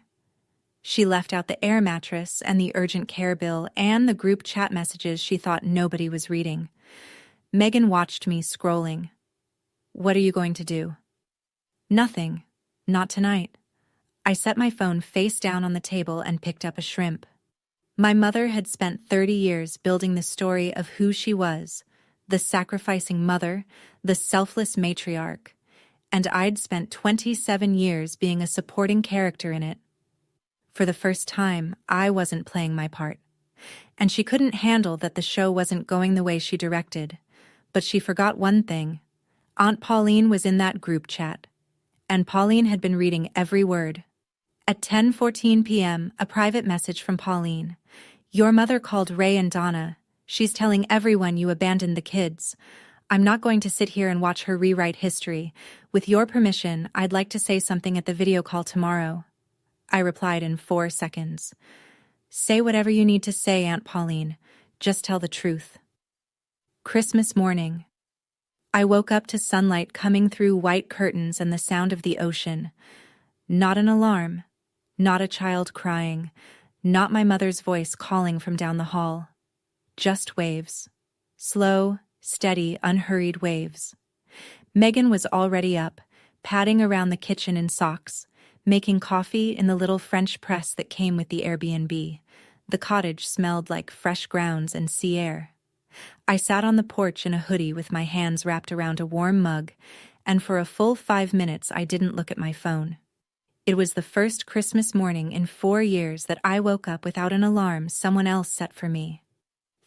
She left out the air mattress and the urgent care bill and the group chat messages she thought nobody was reading. Megan watched me scrolling. What are you going to do? Nothing. Not tonight. I set my phone face down on the table and picked up a shrimp. My mother had spent 30 years building the story of who she was, the sacrificing mother, the selfless matriarch, and I'd spent 27 years being a supporting character in it. For the first time, I wasn't playing my part. And she couldn't handle that the show wasn't going the way she directed. But she forgot one thing. Aunt Pauline was in that group chat. And Pauline had been reading every word. At 10:14 p.m., a private message from Pauline. Your mother called Ray and Donna. She's telling everyone you abandoned the kids. I'm not going to sit here and watch her rewrite history. With your permission, I'd like to say something at the video call tomorrow. I replied in 4 seconds. Say whatever you need to say, Aunt Pauline. Just tell the truth. Christmas morning. I woke up to sunlight coming through white curtains and the sound of the ocean. Not an alarm. Not a child crying. Not my mother's voice calling from down the hall. Just waves. Slow, steady, unhurried waves. Megan was already up, padding around the kitchen in socks, making coffee in the little French press that came with the Airbnb. The cottage smelled like fresh grounds and sea air. I sat on the porch in a hoodie with my hands wrapped around a warm mug, and for a full 5 minutes I didn't look at my phone. It was the first Christmas morning in 4 years that I woke up without an alarm someone else set for me.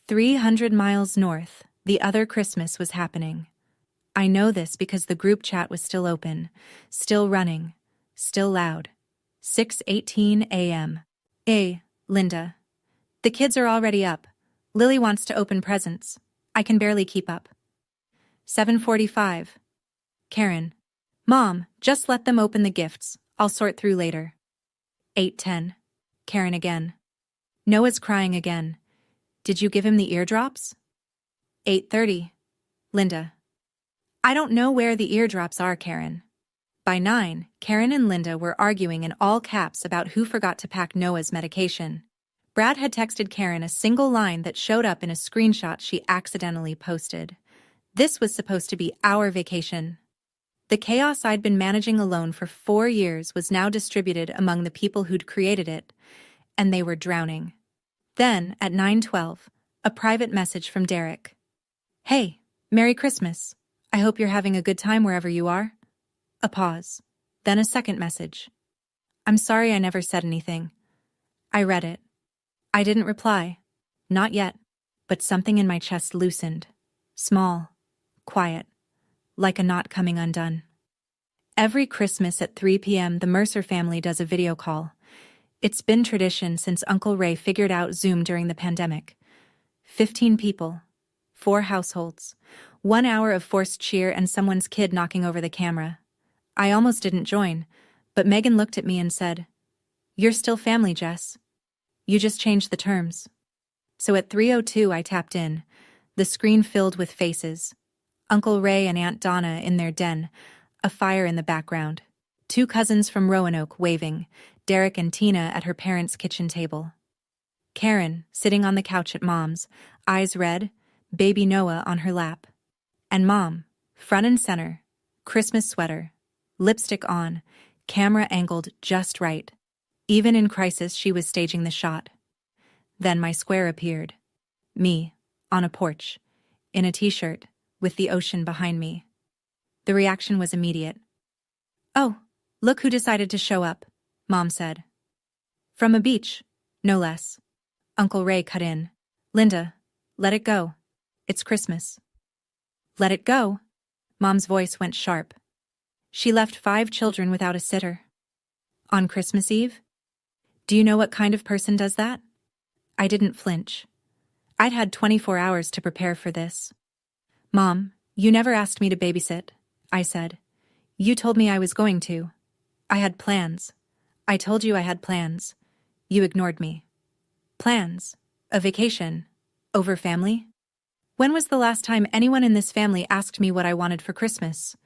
300 miles north, the other Christmas was happening. I know this because the group chat was still open, still running, still loud. 6:18 a.m. Hey, Linda. The kids are already up. Lily wants to open presents. I can barely keep up. 7:45. Karen. Mom, just let them open the gifts. I'll sort through later. 8:10. Karen again. Noah's crying again. Did you give him the eardrops? 8:30. Linda. I don't know where the eardrops are, Karen. By 9, Karen and Linda were arguing in all caps about who forgot to pack Noah's medication. Brad had texted Karen a single line that showed up in a screenshot she accidentally posted. This was supposed to be our vacation. The chaos I'd been managing alone for 4 years was now distributed among the people who'd created it, and they were drowning. Then, at 9:12, a private message from Derek. Hey, Merry Christmas. I hope you're having a good time wherever you are. A pause. Then a second message. I'm sorry I never said anything. I read it. I didn't reply. Not yet. But something in my chest loosened. Small. Quiet. Like a knot coming undone. Every Christmas at 3 p.m. the Mercer family does a video call. It's been tradition since Uncle Ray figured out Zoom during the pandemic. 15 people. 4 households. 1 hour of forced cheer and someone's kid knocking over the camera. I almost didn't join, but Megan looked at me and said, You're still family, Jess. You just changed the terms. So at 3:02 I tapped in, the screen filled with faces. Uncle Ray and Aunt Donna in their den, a fire in the background. 2 cousins from Roanoke waving, Derek and Tina at her parents' kitchen table. Karen, sitting on the couch at Mom's, eyes red, baby Noah on her lap. And Mom, front and center, Christmas sweater, lipstick on, camera angled just right. Even in crisis she was staging the shot. Then my square appeared. Me, on a porch, in a t-shirt, with the ocean behind me. The reaction was immediate. Oh, look who decided to show up, Mom said. From a beach, no less. Uncle Ray cut in. Linda, let it go. It's Christmas. Let it go? Mom's voice went sharp. She left 5 children without a sitter. On Christmas Eve? Do you know what kind of person does that? I didn't flinch. I'd had 24 hours to prepare for this. Mom, you never asked me to babysit, I said. You told me I was going to. I had plans. I told you I had plans. You ignored me. Plans? A vacation? Over family? When was the last time anyone in this family asked me what I wanted for Christmas?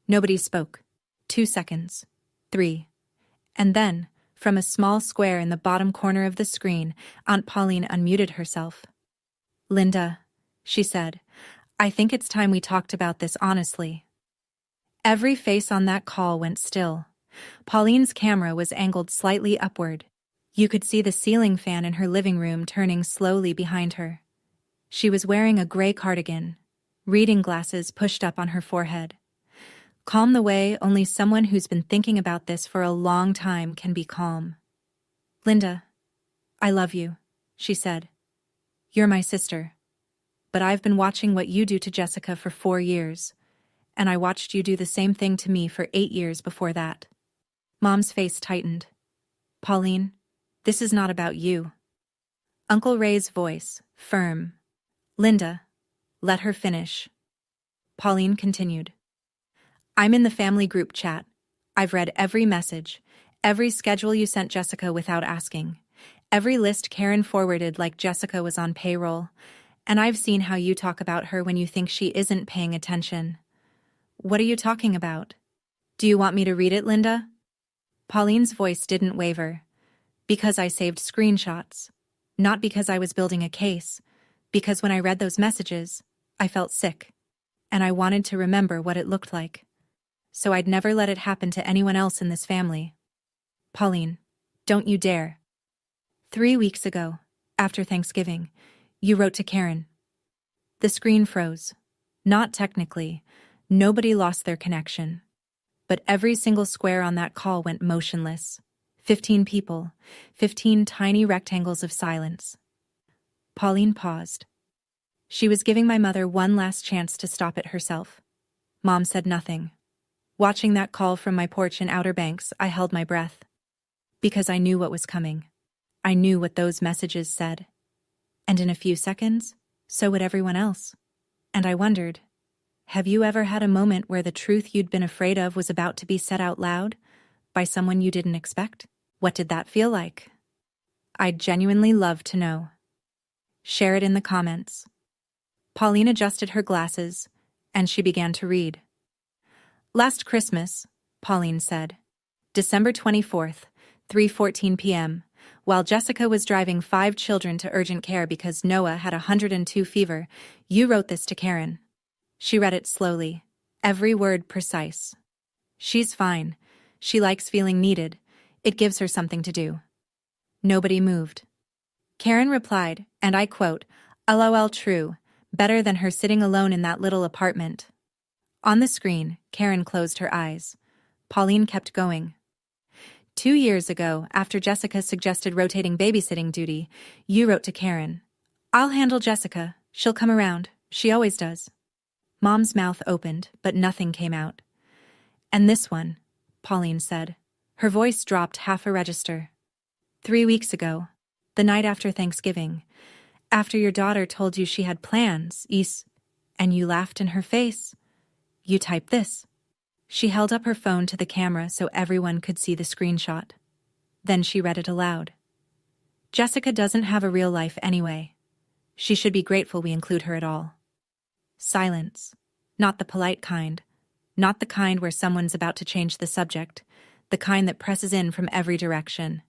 Nobody spoke. 2 seconds. 3. And then, from a small square in the bottom corner of the screen, Aunt Pauline unmuted herself. Linda, she said, I think it's time we talked about this honestly. Every face on that call went still. Pauline's camera was angled slightly upward. You could see the ceiling fan in her living room turning slowly behind her. She was wearing a gray cardigan, reading glasses pushed up on her forehead. Calm the way only someone who's been thinking about this for a long time can be calm. Linda, I love you, she said. You're my sister. But I've been watching what you do to Jessica for 4 years, and I watched you do the same thing to me for 8 years before that. Mom's face tightened. Pauline, this is not about you. Uncle Ray's voice, firm. Linda, let her finish. Pauline continued. I'm in the family group chat. I've read every message, every schedule you sent Jessica without asking, every list Karen forwarded like Jessica was on payroll, and I've seen how you talk about her when you think she isn't paying attention. What are you talking about? Do you want me to read it, Linda? Pauline's voice didn't waver. Because I saved screenshots. Not because I was building a case. Because when I read those messages, I felt sick. And I wanted to remember what it looked like. So I'd never let it happen to anyone else in this family. Pauline, don't you dare. 3 weeks ago, after Thanksgiving, you wrote to Karen. The screen froze. Not technically. Nobody lost their connection. but every single square on that call went motionless. 15 people, 15 tiny rectangles of silence. Pauline paused. She was giving my mother one last chance to stop it herself. Mom said nothing. Watching that call from my porch in Outer Banks, I held my breath. Because I knew what was coming. I knew what those messages said. And in a few seconds, so would everyone else. And I wondered, have you ever had a moment where the truth you'd been afraid of was about to be said out loud by someone you didn't expect? What did that feel like? I'd genuinely love to know. Share it in the comments. Pauline adjusted her glasses, and she began to read. Last Christmas, Pauline said, December 24th, 3:14 p.m., while Jessica was driving 5 children to urgent care because Noah had 102 fever, you wrote this to Karen. She read it slowly, every word precise. She's fine. She likes feeling needed. It gives her something to do. Nobody moved. Karen replied, and I quote, LOL true, better than her sitting alone in that little apartment. On the screen, Karen closed her eyes. Pauline kept going. 2 years ago, after Jessica suggested rotating babysitting duty, you wrote to Karen, I'll handle Jessica. She'll come around. She always does. Mom's mouth opened, but nothing came out. And this one, Pauline said. Her voice dropped half a register. 3 weeks ago, the night after Thanksgiving, after your daughter told you she had plans, and you laughed in her face. You typed this. She held up her phone to the camera so everyone could see the screenshot. Then she read it aloud. Jessica doesn't have a real life anyway. She should be grateful we include her at all. Silence. Not the polite kind. Not the kind where someone's about to change the subject. The kind that presses in from every direction.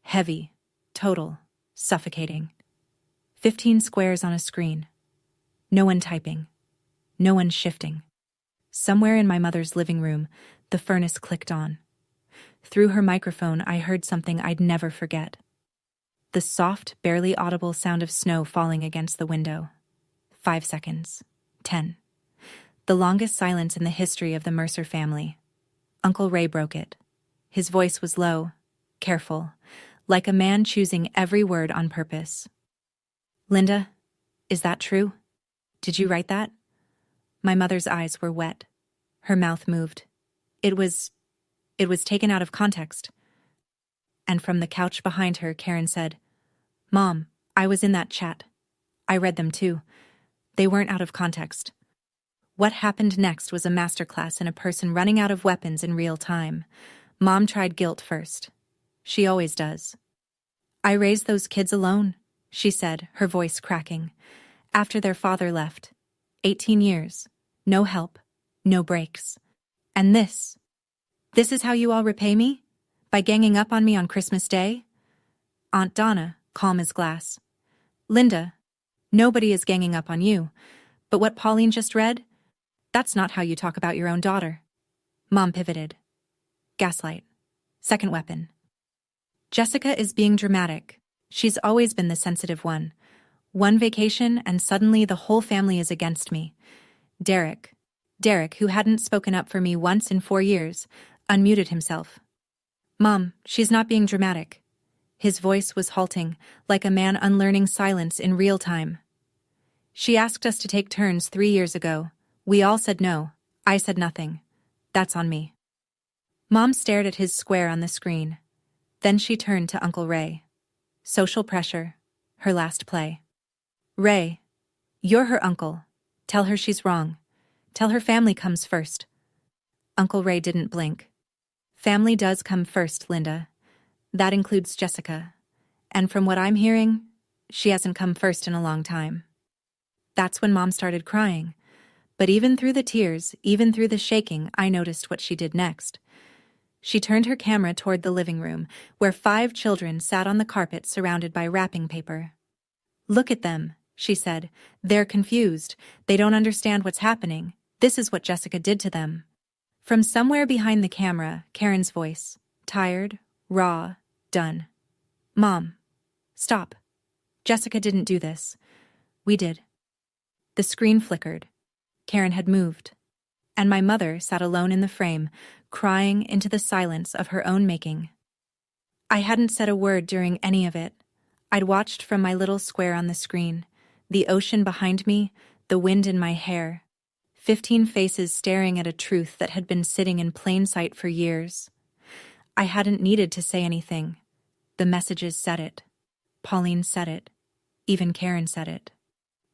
Heavy. Total. Suffocating. 15 squares on a screen. No one typing. No one shifting. Somewhere in my mother's living room, the furnace clicked on. Through her microphone, I heard something I'd never forget. The soft, barely audible sound of snow falling against the window. 5 seconds. 10. The longest silence in the history of the Mercer family. Uncle Ray broke it. His voice was low, careful, like a man choosing every word on purpose. Linda, is that true? Did you write that? My mother's eyes were wet. Her mouth moved. It was taken out of context. And from the couch behind her, Karen said, Mom, I was in that chat. I read them too. They weren't out of context. What happened next was a masterclass in a person running out of weapons in real time. Mom tried guilt first. She always does. I raised those kids alone, she said, her voice cracking. After their father left. 18 years. No help. No breaks. And this is how you all repay me? By ganging up on me on Christmas Day? Aunt Donna, calm as glass. Linda, nobody is ganging up on you. But what Pauline just read? That's not how you talk about your own daughter. Mom pivoted. Gaslight. Second weapon. Jessica is being dramatic. She's always been the sensitive one. One vacation and suddenly the whole family is against me. Derek, who hadn't spoken up for me once in 4 years, unmuted himself. Mom, she's not being dramatic. His voice was halting, like a man unlearning silence in real time. She asked us to take turns 3 years ago. We all said no. I said nothing. That's on me. Mom stared at his square on the screen. Then she turned to Uncle Ray. Social pressure. Her last play. Ray, you're her uncle. Tell her she's wrong. Tell her family comes first. Uncle Ray didn't blink. Family does come first, Linda. That includes Jessica. And from what I'm hearing, she hasn't come first in a long time. That's when Mom started crying. But even through the tears, even through the shaking, I noticed what she did next. She turned her camera toward the living room, where 5 children sat on the carpet surrounded by wrapping paper. Look at them, she said. They're confused. They don't understand what's happening. This is what Jessica did to them. From somewhere behind the camera, Karen's voice. Tired, raw, done. Mom, stop. Jessica didn't do this. We did. The screen flickered. Karen had moved. and my mother sat alone in the frame, crying into the silence of her own making. I hadn't said a word during any of it. I'd watched from my little square on the screen, the ocean behind me, the wind in my hair, 15 faces staring at a truth that had been sitting in plain sight for years. I hadn't needed to say anything. The messages said it. Pauline said it. Even Karen said it.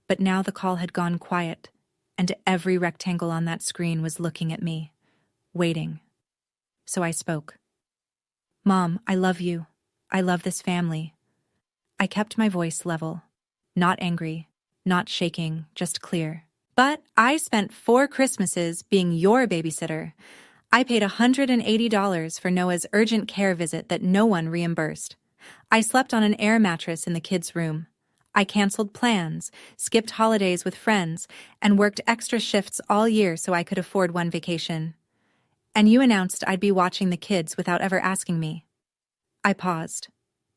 But now the call had gone quiet, and every rectangle on that screen was looking at me, waiting. So I spoke. "Mom, I love you. I love this family." I kept my voice level. Not angry, not shaking, just clear. "But I spent 4 Christmases being your babysitter. I paid $180 for Noah's urgent care visit that no one reimbursed. I slept on an air mattress in the kids' room. I canceled plans, skipped holidays with friends, and worked extra shifts all year so I could afford one vacation. And you announced I'd be watching the kids without ever asking me." I paused.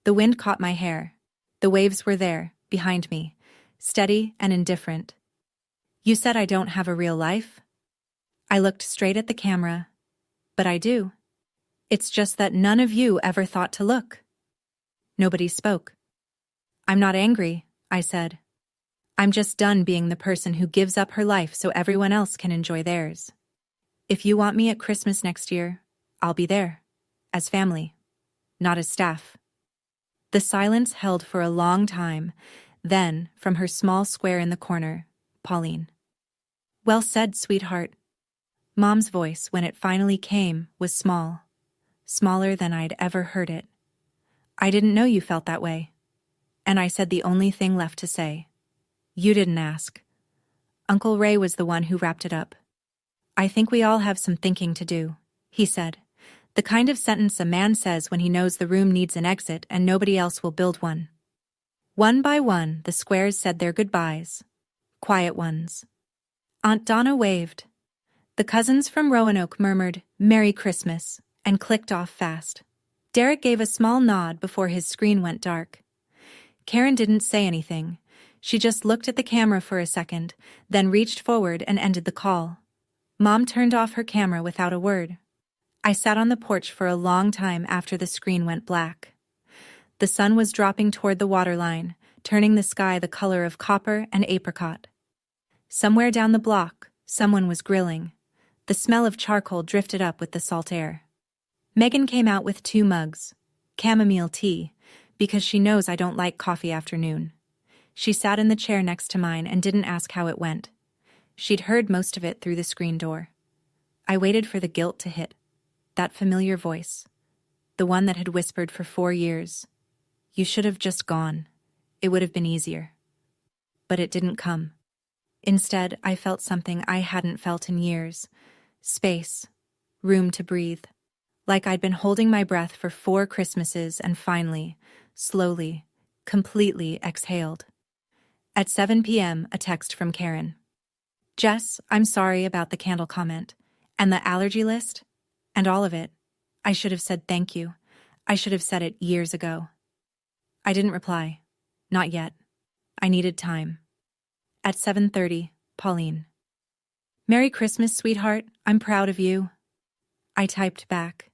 The wind caught my hair. The waves were there, behind me, steady and indifferent. "You said I don't have a real life?" I looked straight at the camera. "But I do. It's just that none of you ever thought to look." Nobody spoke. "I'm not angry," I said. "I'm just done being the person who gives up her life so everyone else can enjoy theirs. If you want me at Christmas next year, I'll be there. As family, not as staff." The silence held for a long time. Then, from her small square in the corner, Pauline. "Well said, sweetheart." Mom's voice, when it finally came, was small. Smaller than I'd ever heard it. "I didn't know you felt that way." And I said the only thing left to say. "You didn't ask." Uncle Ray was the one who wrapped it up. "I think we all have some thinking to do," he said. "The kind of sentence a man says when he knows the room needs an exit and nobody else will build one." One by one, the squares said their goodbyes. Quiet ones. Aunt Donna waved. The cousins from Roanoke murmured, "Merry Christmas," and clicked off fast. Derek gave a small nod before his screen went dark. Karen didn't say anything. She just looked at the camera for a second, then reached forward and ended the call. Mom turned off her camera without a word. I sat on the porch for a long time after the screen went black. The sun was dropping toward the waterline, turning the sky the color of copper and apricot. Somewhere down the block, someone was grilling. The smell of charcoal drifted up with the salt air. Megan came out with 2 mugs. Chamomile tea, because she knows I don't like coffee afternoon. She sat in the chair next to mine and didn't ask how it went. She'd heard most of it through the screen door. I waited for the guilt to hit. That familiar voice. The one that had whispered for 4 years. "You should have just gone. It would have been easier." But it didn't come. Instead, I felt something I hadn't felt in years. Space. Room to breathe. Like I'd been holding my breath for 4 Christmases and finally, slowly, completely exhaled. At 7 p.m., a text from Karen. "Jess, I'm sorry about the candle comment. And the allergy list. And all of it. I should have said thank you. I should have said it years ago." I didn't reply. Not yet. I needed time. At 7:30, Pauline. "Merry Christmas, sweetheart. I'm proud of you." I typed back.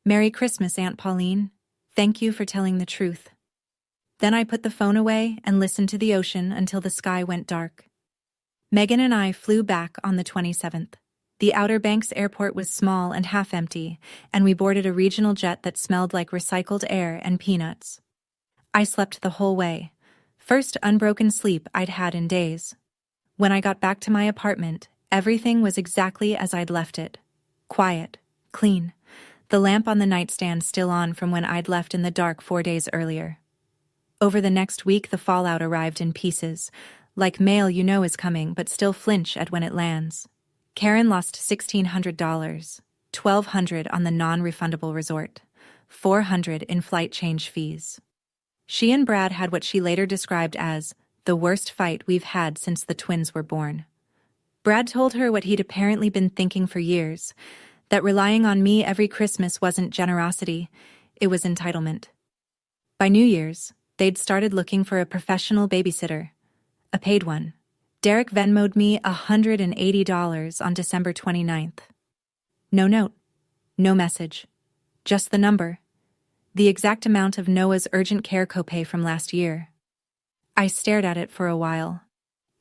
"Merry Christmas, Aunt Pauline. Thank you for telling the truth." Then I put the phone away and listened to the ocean until the sky went dark. Megan and I flew back on the 27th. The Outer Banks airport was small and half empty, and we boarded a regional jet that smelled like recycled air and peanuts. I slept the whole way. First unbroken sleep I'd had in days. When I got back to my apartment, everything was exactly as I'd left it. Quiet, clean, the lamp on the nightstand still on from when I'd left in the dark 4 days earlier. Over the next week, the fallout arrived in pieces, like mail you know is coming but still flinch at when it lands. Karen lost $1,600, $1,200 on the non-refundable resort, $400 in flight change fees. She and Brad had what she later described as the worst fight we've had since the twins were born. Brad told her what he'd apparently been thinking for years, that relying on me every Christmas wasn't generosity, it was entitlement. By New Year's, they'd started looking for a professional babysitter, a paid one, Derek Venmo'd me $180 on December 29th. No note. No message. Just the number. The exact amount of Noah's urgent care copay from last year. I stared at it for a while.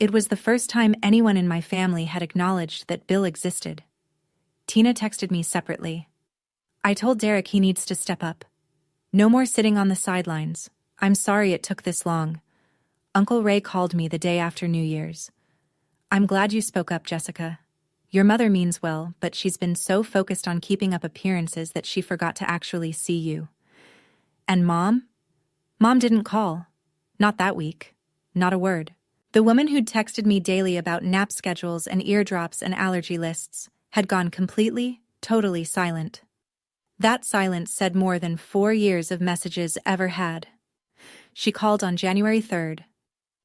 It was the first time anyone in my family had acknowledged that Bill existed. Tina texted me separately. I told Derek he needs to step up. No more sitting on the sidelines. I'm sorry it took this long. Uncle Ray called me the day after New Year's. I'm glad you spoke up, Jessica. Your mother means well, but she's been so focused on keeping up appearances that she forgot to actually see you. And Mom? Mom didn't call. Not that week. Not a word. The woman who'd texted me daily about nap schedules and eardrops and allergy lists had gone completely, totally silent. That silence said more than 4 years of messages ever had. She called on January 3rd.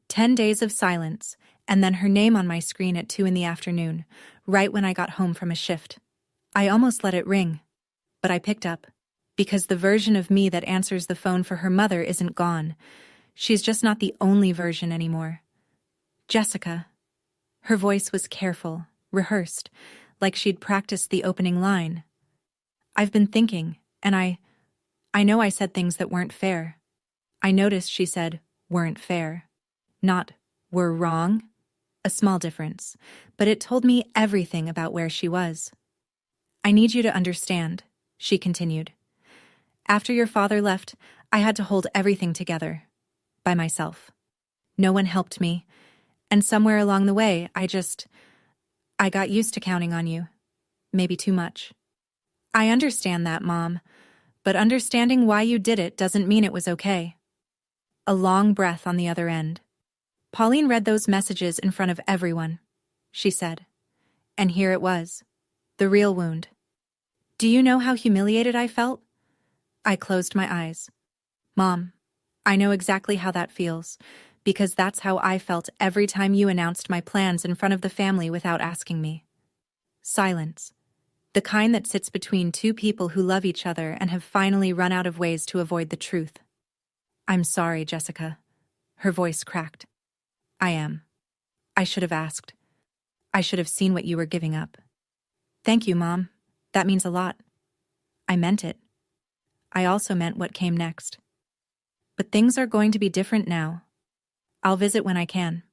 10 days of silence, and then her name on my screen at 2 in the afternoon, right when I got home from a shift. I almost let it ring. But I picked up. Because the version of me that answers the phone for her mother isn't gone. She's just not the only version anymore. Jessica. Her voice was careful, rehearsed, like she'd practiced the opening line. I've been thinking, and I know I said things that weren't fair. I noticed she said, weren't fair. Not, were wrong. A small difference, but it told me everything about where she was. I need you to understand, she continued. After your father left, I had to hold everything together. By myself. No one helped me. And somewhere along the way, I got used to counting on you. Maybe too much. I understand that, Mom. But understanding why you did it doesn't mean it was okay. A long breath on the other end. Pauline read those messages in front of everyone, she said. And here it was. The real wound. Do you know how humiliated I felt? I closed my eyes. Mom, I know exactly how that feels, because that's how I felt every time you announced my plans in front of the family without asking me. Silence. The kind that sits between two people who love each other and have finally run out of ways to avoid the truth. I'm sorry, Jessica. Her voice cracked. I am. I should have asked. I should have seen what you were giving up. Thank you, Mom. That means a lot. I meant it. I also meant what came next. But things are going to be different now. I'll visit when I can.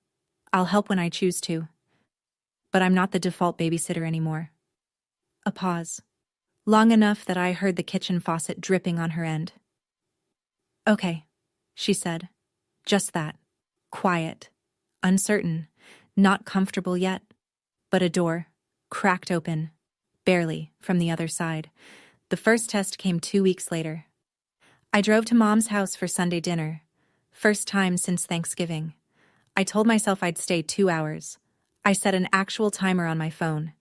I'll help when I choose to. But I'm not the default babysitter anymore. A pause. Long enough that I heard the kitchen faucet dripping on her end. Okay, she said. Just that. Quiet. Uncertain. Not comfortable yet. But a door. Cracked open. Barely, from the other side. The first test came 2 weeks later. I drove to Mom's house for Sunday dinner. First time since Thanksgiving. I told myself I'd stay 2 hours. I set an actual timer on my phone.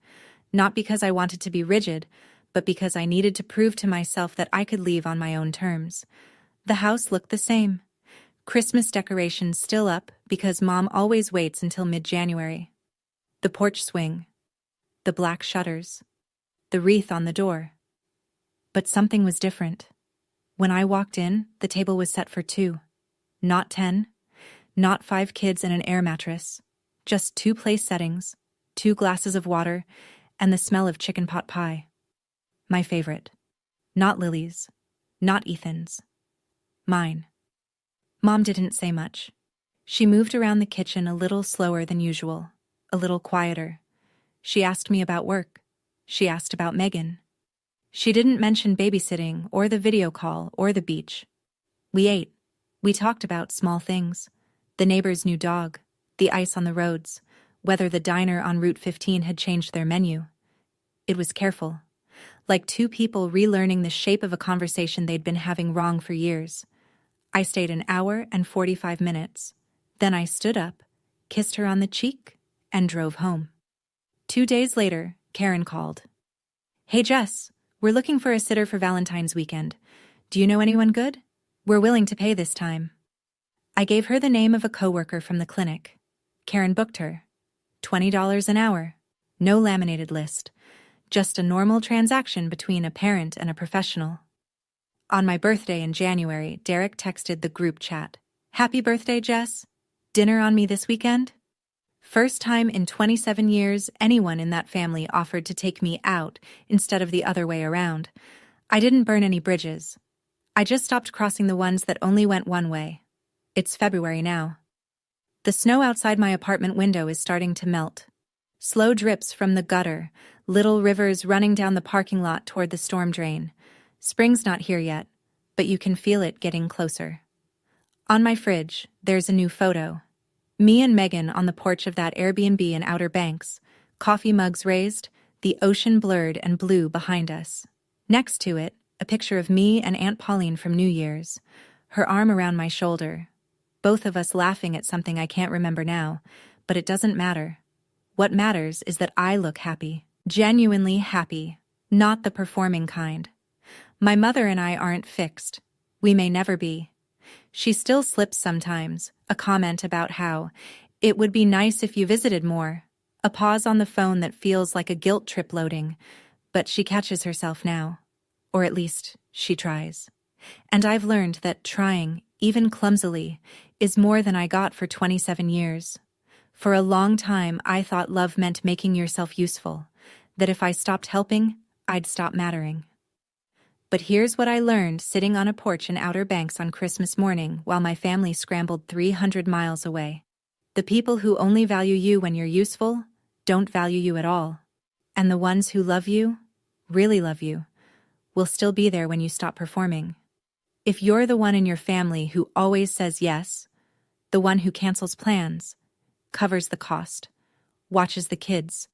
Not because I wanted to be rigid, but because I needed to prove to myself that I could leave on my own terms. The house looked the same. Christmas decorations still up because Mom always waits until mid-January. The porch swing. The black shutters. The wreath on the door. But something was different. When I walked in, the table was set for 2. Not 10. Not 5 kids and an air mattress. Just 2 place settings, 2 glasses of water, and the smell of chicken pot pie. My favorite. Not Lily's. Not Ethan's. Mine. Mom didn't say much. She moved around the kitchen a little slower than usual, a little quieter. She asked me about work. She asked about Megan. She didn't mention babysitting or the video call or the beach. We ate. We talked about small things. The neighbor's new dog, the ice on the roads, whether the diner on Route 15 had changed their menu. It was careful, like 2 people relearning the shape of a conversation they'd been having wrong for years. I stayed an hour and 45 minutes. Then I stood up, kissed her on the cheek, and drove home. 2 days later, Karen called. Hey Jess, we're looking for a sitter for Valentine's weekend. Do you know anyone good? We're willing to pay this time. I gave her the name of a coworker from the clinic. Karen booked her. $20 an hour. No laminated list. Just a normal transaction between a parent and a professional. On my birthday in January, Derek texted the group chat. Happy birthday, Jess. Dinner on me this weekend? First time in 27 years anyone in that family offered to take me out instead of the other way around. I didn't burn any bridges. I just stopped crossing the ones that only went one way. It's February now. The snow outside my apartment window is starting to melt. Slow drips from the gutter, little rivers running down the parking lot toward the storm drain. Spring's not here yet, but you can feel it getting closer. On my fridge, there's a new photo. Me and Megan on the porch of that Airbnb in Outer Banks, coffee mugs raised, the ocean blurred and blue behind us. Next to it, a picture of me and Aunt Pauline from New Year's, her arm around my shoulder. Both of us laughing at something I can't remember now, but it doesn't matter. What matters is that I look happy, genuinely happy, not the performing kind. My mother and I aren't fixed. We may never be. She still slips sometimes, a comment about how it would be nice if you visited more, a pause on the phone that feels like a guilt trip loading, but she catches herself now. Or at least, she tries. And I've learned that trying, even clumsily, is more than I got for 27 years. For a long time, I thought love meant making yourself useful, that if I stopped helping, I'd stop mattering. But here's what I learned sitting on a porch in Outer Banks on Christmas morning while my family scrambled 300 miles away. The people who only value you when you're useful don't value you at all. And the ones who love you, really love you, will still be there when you stop performing. If you're the one in your family who always says yes, the one who cancels plans, covers the cost, watches the kids,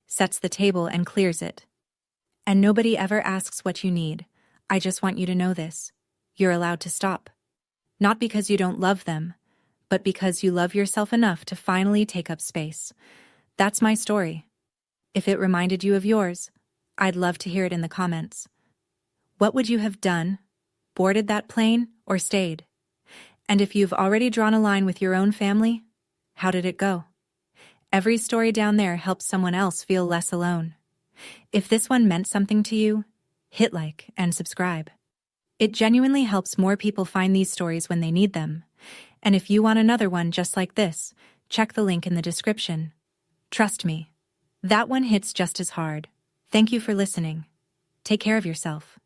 sets the table and clears it, and nobody ever asks what you need, I just want you to know this. You're allowed to stop. Not because you don't love them, but because you love yourself enough to finally take up space. That's my story. If it reminded you of yours, I'd love to hear it in the comments. What would you have done? Boarded that plane or stayed? And if you've already drawn a line with your own family, how did it go? Every story down there helps someone else feel less alone. If this one meant something to you, hit like and subscribe. It genuinely helps more people find these stories when they need them. And if you want another one just like this, check the link in the description. Trust me, that one hits just as hard. Thank you for listening. Take care of yourself.